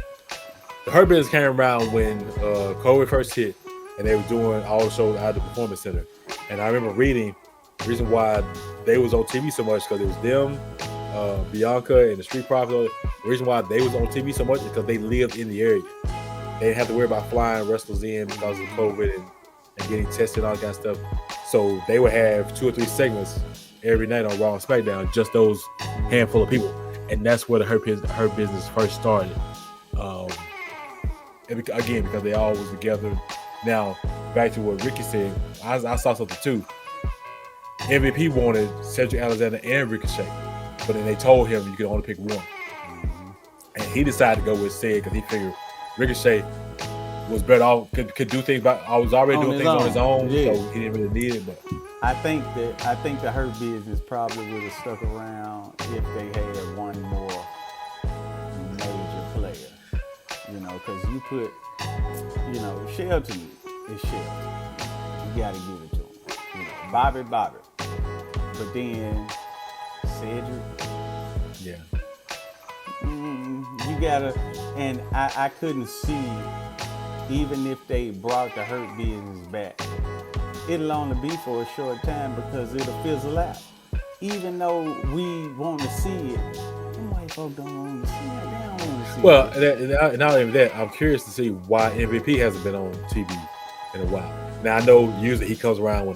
the Hurt Business came around when COVID first hit, and they were doing all the shows out of the Performance Center. And I remember reading the reason why they was on TV so much, because it was them, Bianca, and the Street Profits. The reason why they was on TV so much is because they lived in the area. They didn't have to worry about flying wrestlers in because of COVID and getting tested and all that kind of stuff. So they would have 2 or 3 segments every night on Raw and SmackDown, just those handful of people. And that's where the Hurt Business first started. Again, because they all was together. Now, back to what Ricky said, I saw something too. MVP wanted Cedric Alexander and Ricochet, but then they told him you could only pick one. And he decided to go with Ced because he figured Ricochet was better off, could do things, but I was already doing things on his own, so he didn't really need it. But I think the Hurt Business probably would have stuck around if they had one more major player. You know, because you put, Shelton is Shelton. You got to give it to him. You know, Bobby. But then Cedric. yeah. You gotta, and I couldn't see, even if they brought the Hurt Business back, it'll only be for a short time because it'll fizzle out. Even though we want to see it, them white folk don't want to see it. They don't want to see Well, it. and not only that, I'm curious to see why MVP hasn't been on TV in a while. Now I know usually he comes around when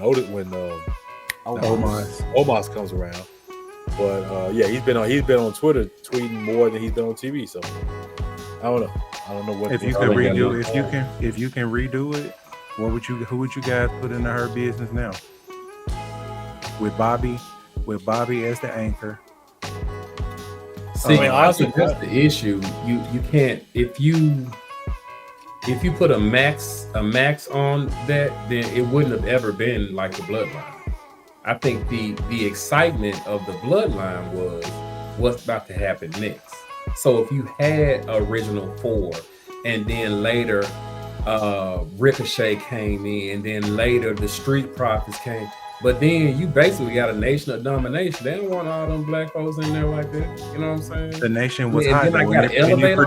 Omos comes around. But yeah, he's been on Twitter tweeting more than he's been on TV. So I don't know what. If you can redo it, who would you guys put in the Hurt Business now? With Bobby as the anchor. See, I think that's the issue. You can't, if you put a max on that, then it wouldn't have ever been like the Bloodline. I think the excitement of the Bloodline was what's about to happen next. So if you had original 4, and then later Ricochet came in, and then later the Street Profits came, but then you basically got a Nation of Domination. They don't want all them black folks in there like that. You know what I'm saying? The Nation was and hot, then I got to elevate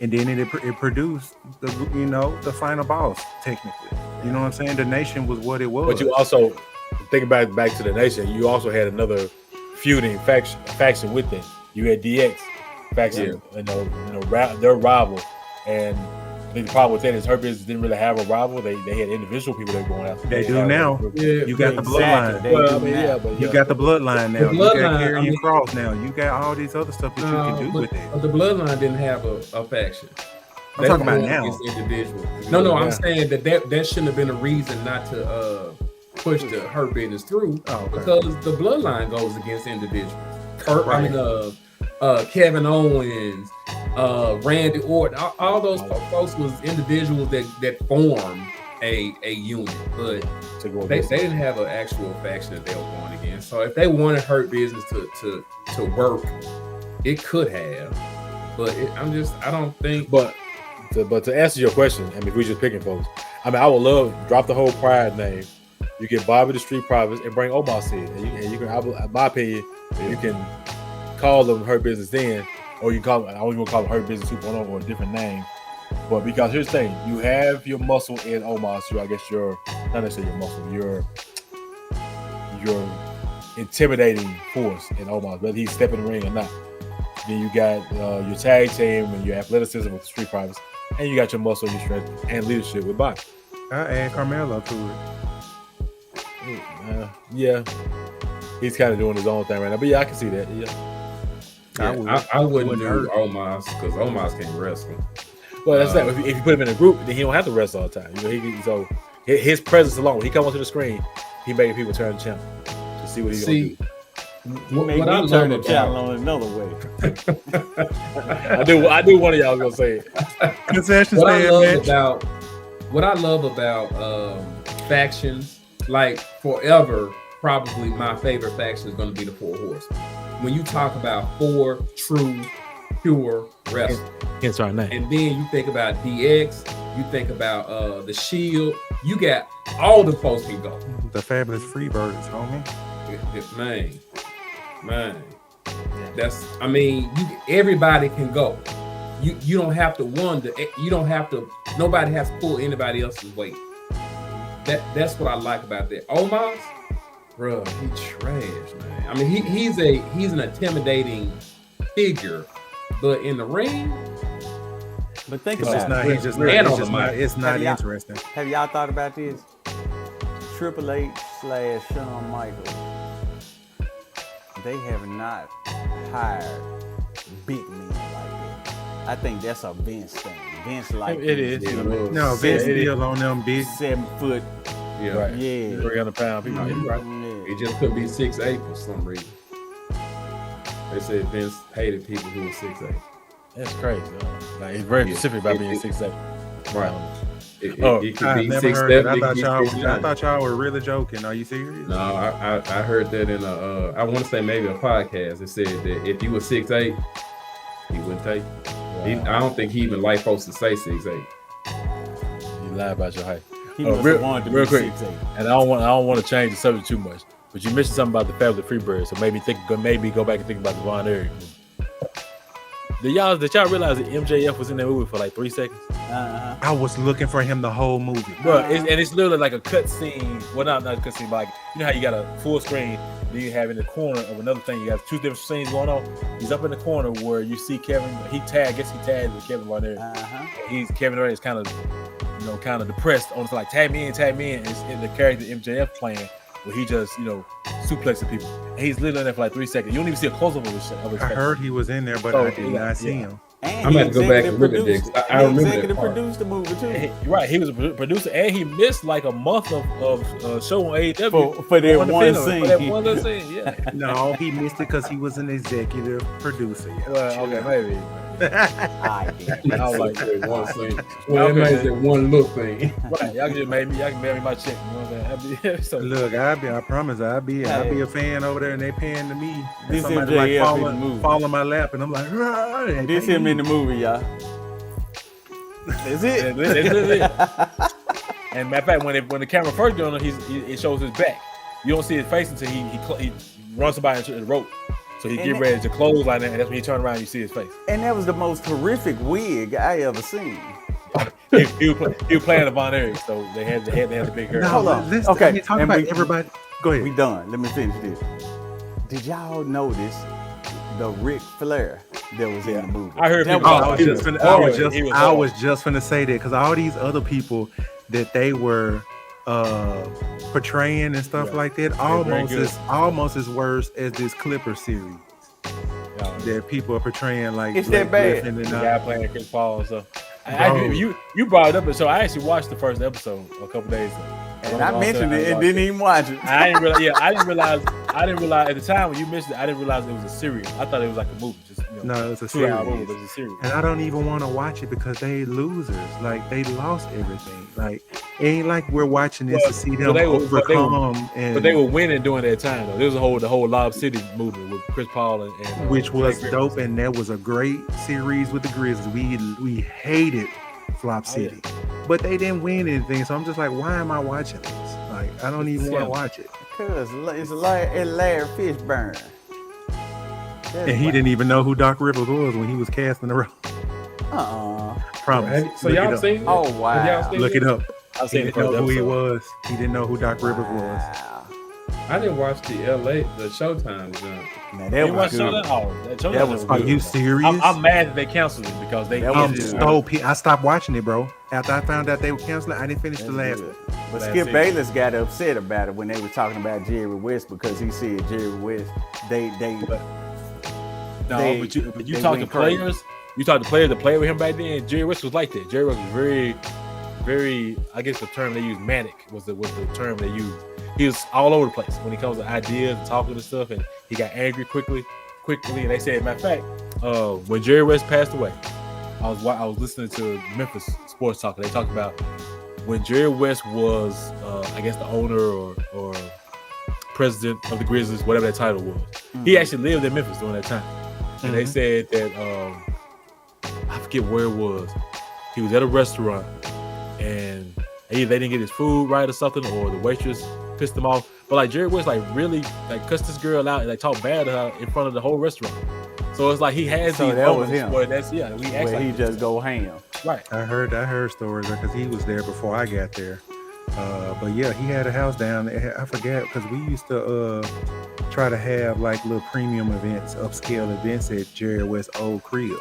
and then it produced the final boss technically. You know what I'm saying? The Nation was what it was. But you also think back to the Nation. You also had another feuding faction with them. You had DX faction, their rival. And I think the problem with that is Hurt Business didn't really have a rival. They had individual people that were going after. They do now. Yeah, you got the Bloodline. You got the Bloodline now. You got Karrion Kross now. You got all these other stuff that you can do with it. But the Bloodline didn't have a faction. I'm talking about now. Individual. No, I'm saying that shouldn't have been a reason not to push the Hurt Business through, because the Bloodline goes against individuals. Kevin Owens, Randy Orton, all those folks was individuals that form a unit, but they didn't have an actual faction that they were going against. So if they wanted Hurt Business to work, it could have, but I don't think. But to answer your question, I mean, if we're just picking folks, I mean, I would love drop the whole Pride name. You get Bobby the Street Profits and bring Omos in, and you can, in my opinion, you can call them Hurt Business then, or you call them, I don't even call them Hurt Business 2.0 or a different name. But because here's the thing, you have your muscle in Omos, I guess not necessarily your muscle, your intimidating force in Omos, whether he's stepping in the ring or not. Then you got your tag team and your athleticism with the Street Profits, and you got your muscle, your strength, and leadership with Bobby. I add Carmelo to it. Yeah, he's kind of doing his own thing right now, but yeah, I can see that. I wouldn't do Omos because Omos can't wrestle. Well, that's that. If you put him in a group, then he don't have to wrestle all the time. So his presence alone, when he comes onto the screen, he making people turn the channel to see what he's gonna do. What I turn the channel on another way. I do. One of y'all gonna say it. What I love about factions like forever, probably my favorite faction is going to be the Four Horsemen. When you talk about four true, pure wrestlers, hence our name. and then you think about DX, you think about the Shield, you got all the folks can go. The Fabulous Freebirds, homie. Man, that's. I mean, everybody can go. You don't have to wonder. You don't have to. Nobody has to pull anybody else's weight. That's what I like about that. Omos, bro, he trash, man. I mean, he's an intimidating figure, but in the ring. But think It's about it. It's not interesting. Have y'all thought about this? Triple H / Shawn Michaels, they have not hired big men like that. I think that's a Vince thing. Vince like It is. No, Vince still on them big 7 foot. Yeah, Right. Yeah. 300-pound people. No, you're right. Yeah. It just could be 6'8" for some reason. They said Vince hated people who were 6'8". That's crazy. Like he's very specific about being 6'8". Right. It could I be never 6'7". heard it. I it could be 6'9". thought y'all were really joking. Are you serious? No, I heard that in I want to say maybe a podcast. It said that if you were 6'8", he wouldn't take you. I don't think he even like folks to say 6'8". You lie about your height. He must real have wanted to real be quick, 6'8". and I don't want to change the subject too much, but you mentioned something about the Fabulous Freebirds, so maybe go back and think about the Von Erich movie. Did y'all realize that MJF was in that movie for like 3 seconds? I was looking for him the whole movie. Bro, it's literally like a cut scene. Well, not a cut scene, but like, you know how you got a full screen, then you have in the corner of another thing, you got two different scenes going on. He's up in the corner where you see Kevin. He tagged with Kevin Von Erich. Kevin Von Erich is kind of depressed on like tag me in. It's in the character MJF playing, where he just suplexing people. And he's literally in there for like 3 seconds. You don't even see a close up of his face. I heard he was in there, but I did not see him. And I'm gonna have to go back and look at this. I remember that executive part. produced the movie too. Right, he was a producer, and he missed like a month of show on AEW For that on the one finish, scene. For that one little scene, yeah. No, he missed it because he was an executive producer. Yeah. Well, okay, maybe. I did. I was like, That one thing. Well, that makes that one look thing. right, y'all can mail me my check. You know what I'm saying? So, Look, I promise I'll be a fan over there, and they paying to me. And This somebody MJF like in the movie. fall on my lap, and I'm like, "Rah," and This him in the movie, y'all. Is it? and matter of fact, when the camera first goes on, it shows his back. You don't see his face until he runs somebody into the rope. So he get ready to close like that, and that's when he turn around and you see his face. And that was the most horrific wig I ever seen. he was playing the Von Erich, so they had the big hair. No, Hold on. listen, Okay, I mean, talk and about everybody. Go ahead. We done. Let me finish this. Did y'all notice the Ric Flair that was in the movie? I heard That people. I was just gonna say that because all these other people that they were portraying and stuff like that almost as worse as this Clipper series that people are portraying like it's that bad. The guy playing Chris Paul and stuff. You brought it up, and so I actually watched the first episode a couple days ago. And I mentioned it and didn't even watch it. I didn't realize at the time when you mentioned it, I didn't realize it was a series. I thought it was like a movie. Just no, it's a 2 hour series. movie, but it's a series. And I don't even want to watch it because they losers. Like they lost everything. Like it ain't like we're watching this to see them overcome. But they were winning during that time though. There was the whole Lob City movement with Chris Paul and which was dope, and that was a great series with the Grizzlies. We hated Flop City, but they didn't win anything. So I'm just like, why am I watching this? Like I don't even want to watch it. Because it's Larry Fishburne. And he didn't even know who Doc Rivers was when he was casting the role. Promise. So y'all seen it? Oh wow! Have y'all seen Look it up. I've He seen didn't know who he was. He didn't know who Doc Rivers was. Wow. I didn't watch the Showtime joint. Man, that was good. That was Are you serious? I'm mad that they canceled it because they. I stopped watching it, bro. After I found out they were canceling, I didn't finish the last one. But Skip Bayless got upset about it when they were talking about Jerry West because he said Jerry West. But you talk to players. You talk to players that played with him back then. Jerry West was like that. Jerry West was very, very. I guess the term they used, manic, was the term they used. He was all over the place when it comes to ideas and talking and stuff, and he got angry quickly. And they said, matter of fact, when Jerry West passed away, I was listening to Memphis Sports Talk. They talked about when Jerry West was, I guess the owner or president of the Grizzlies, whatever that title was. He actually lived in Memphis during that time, and they said that I forget where it was. He was at a restaurant, and either they didn't get his food right or something, or the waitress pissed him off. But like Jerry West, like really like cussed this girl out and like talked bad to her in front of the whole restaurant. So it's like he has these moments where we act like he just go ham. Right. I heard stories because he was there before I got there. But yeah, he had a house down there. I forget because we used to try to have like little premium events, upscale events at Jerry West's old crib.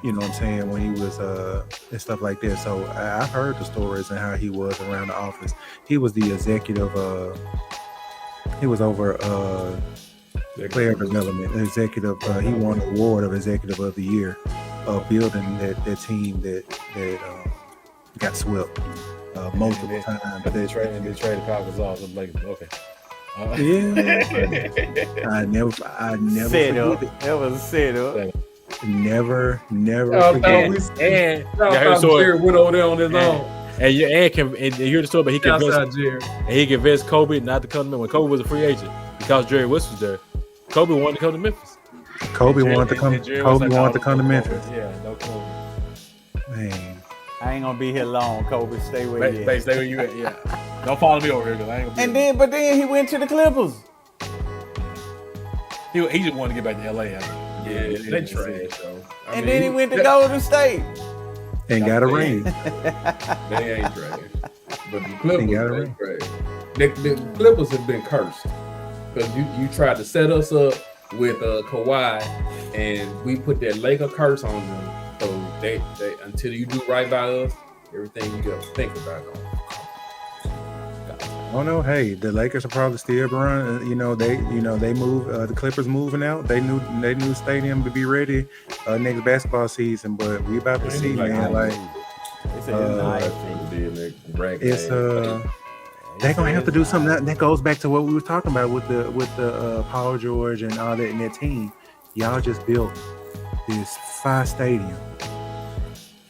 You know what I'm saying? When he was and stuff like that. So I've heard the stories and how he was around the office. He was the executive. He was over player development executive. He won an award of executive of the year of building that team that got swept multiple times. But they traded Falcons off. I'm like, okay. Yeah. I never set up. That was a setup. Never forget. And Jerry went over there on his own. And you hear the story, but he convinced Kobe not to come to Memphis. When Kobe was a free agent, because Jerry West was there, Kobe wanted to come to Memphis. Kobe wanted to come to Memphis. Yeah, no Kobe. Man, I ain't gonna be here long, Kobe. Stay where you at. Stay where you at. Yeah. Don't follow me over here, because I ain't gonna be. But then he went to the Clippers. He just wanted to get back to LA. Yeah, they trash though. And then he went to Golden State. And got a ring. They ain't trash. But the Clippers ain't trash. The Clippers have been cursed. Because you tried to set us up with Kawhi, and we put that Laker curse on them. So they until you do right by us, everything you got to think about going. Oh no! Hey, the Lakers are probably still run. They move. The Clippers moving out. They new stadium to be ready next basketball season. But we about to see, man. Like it's they're gonna have to do something that goes back to what we were talking about with the Paul George and all that in that team. Y'all just built this 5 stadium,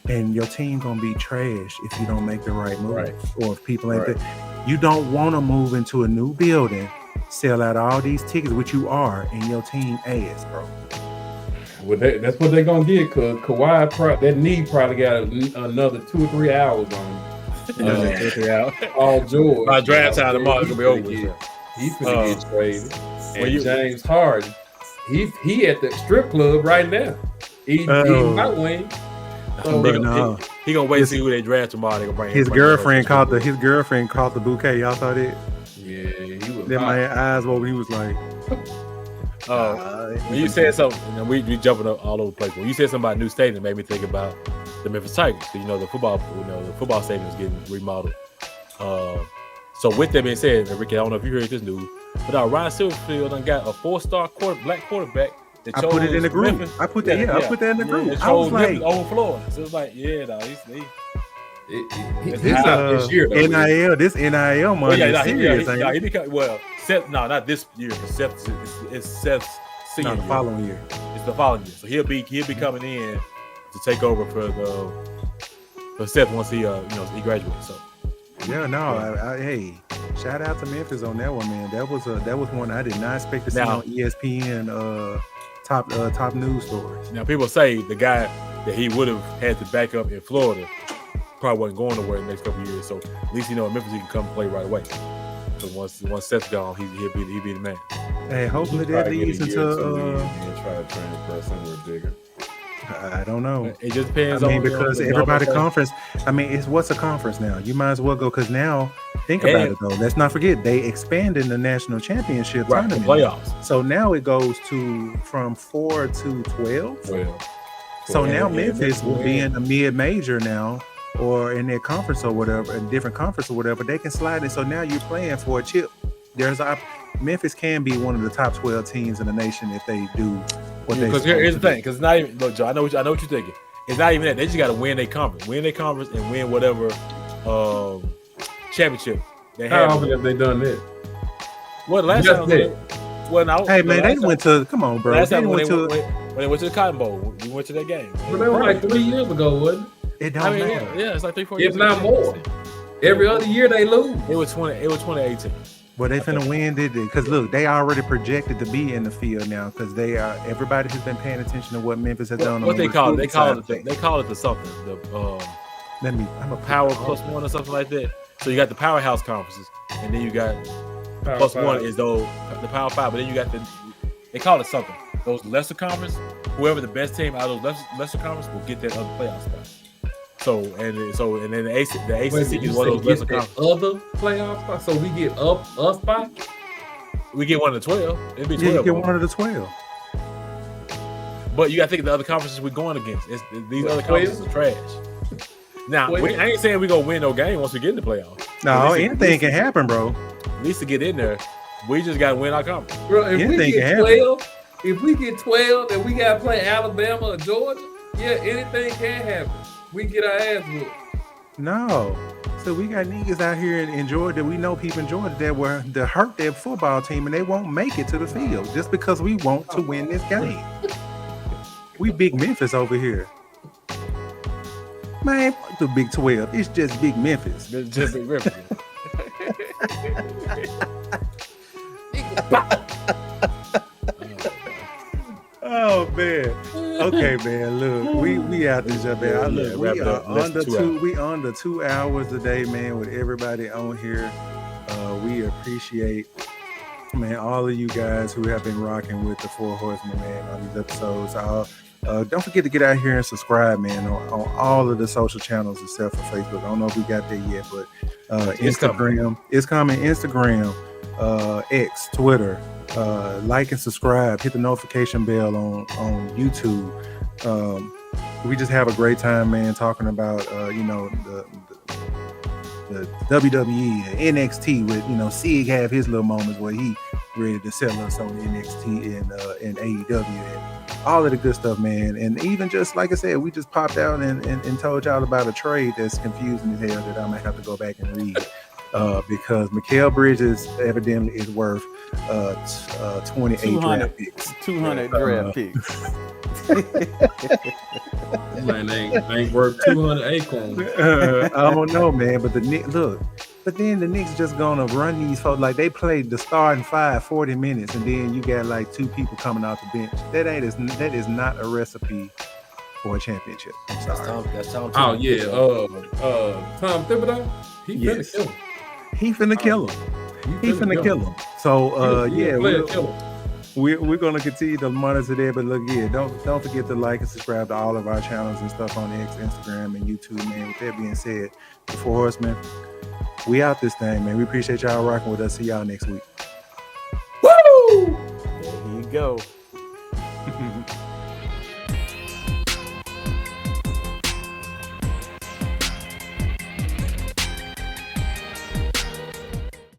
and your team gonna be trash if you don't make the right move, or if people ain't there. You don't want to move into a new building, sell out all these tickets, which you are, and your team ass, bro. Well, that's what they're gonna get, cause Kawhi, that knee probably got another 2 or 3 hours on him. 2 or 3 hours. All George. By draft time tomorrow, it's gonna be over. He's gonna get traded. And James Harden, he at the strip club right now. He's not winning. So he gonna wait to see who they draft tomorrow. They gonna bring his girlfriend caught the bouquet. Y'all saw that? Yeah, he was. Then my eyes open. He was like, when you said something, and we jumping up all over the place. When you said something about new stadium, it made me think about the Memphis Tigers. The football stadium is getting remodeled. So with that being said, Ricky, I don't know if you heard this news, but Ryan Silverfield done got a 4-star black quarterback. I put it in the group. I put that in the group. I was like, over Florida. So it's like, he's not this year though. NIL, this NIL money is serious. Not this year. It's Seth's senior year. Following year. It's the following year. So he'll be coming in to take over for Seth once he graduates. So hey, shout out to Memphis on that one, man. That was one I did not expect to see on ESPN. Top news stories. Now people say the guy that he would have had to back up in Florida probably wasn't going nowhere in the next couple of years. So at least in Memphis he can come play right away. So once Seth's gone, he'll be the man. Hey, hopefully that leads into and try to transfer somewhere bigger. I don't know. It just depends. Because everybody conference. It's what's a conference now? You might as well go because now. Think about it though. Let's not forget they expanded the national championship tournament playoffs. So now it goes from 4 to 12. So now Memphis will be in a mid-major now, or in their conference or whatever, a different conference or whatever. They can slide in. So now you're playing for a chip. Memphis can be one of the top 12 teams in the nation if they do what they. Because here's the thing. Because it's not even. Look, Joe, I know what you're thinking. It's not even that. They just got to win their conference, and win whatever. Championship. How often have they done that? Well, last time. Hey man, they went to. Come on, bro. Last time when they went to the Cotton Bowl, we went to that game. But that was like 3 years ago, wasn't it? It don't matter. Yeah, it's like 3-4 If years. not more. Every other year they lose. It was 2018. Well, they finna win, did they? Because look, they already projected to be in the field now. Because they are. Everybody has been paying attention to what Memphis has done. What they call it? They call it the something. I'm a Power plus one or something like that. So you got the powerhouse conferences, and then you got Power plus five. one is the power five. But then you got they call it something. Those lesser conference, whoever the best team out of those lesser conference will get that other playoff spot. So and then the ACC is one of those lesser conferences. Other playoff spots, so we get a spot. We get one of the 12. It'd be 12. Yeah, you get one of the 12. But you got to think of the other conferences we're going against. These other conferences are trash. Now, I ain't saying we're going to win no game once we get in the playoffs. No, anything can happen, bro. At least to get in there, we just got to win our conference. Bro, if Anything we can get happen. 12, if we get 12 and we got to play Alabama or Georgia, yeah, anything can happen. We get our ass whooped. No. So we got niggas out here in Georgia. We know people in Georgia that were to hurt their football team and they won't make it to the field just because we want to win this game. We big Memphis over here. Man, fuck the Big 12. It's just big Memphis. It's just big Memphis. Oh man. Okay, man. Look, we out this job, man. Look, we are under 2 hours today, man, with everybody on here. We appreciate, man, all of you guys who have been rocking with the Four Horsemen, man, on these episodes. Don't forget to get out here and subscribe, man, on all of the social channels except for Facebook. I don't know if we got there yet, but Instagram, it's coming. Instagram, X, Twitter. Like and subscribe, hit the notification bell on YouTube. We just have a great time, man, talking about the WWE, the NXT with Sig have his little moments where he ready to sell us on NXT and AEW and all of the good stuff, man. And even just like I said, we just popped out and told y'all about a trade that's confusing as hell that I might have to go back and read. Because Mikal Bridges evidently is worth 28 draft picks. 200 draft picks. Man, ain't worth 200 acorns. I don't know, man. But then the Knicks just gonna run these folks like they played the starting 40 minutes, and then you got like 2 people coming off the bench. That is not a recipe for a championship. I'm sorry. That's Tom. Oh yeah, Tom Thibodeau. He finna kill him. He finna kill him. He finna kill him. So we're gonna continue to monitor there. But look, yeah, don't forget to like and subscribe to all of our channels and stuff on X, Instagram, and YouTube, man. With that being said, the Four Horsemen, we out this thing, man. We appreciate y'all rocking with us. See y'all next week. Woo! There you go.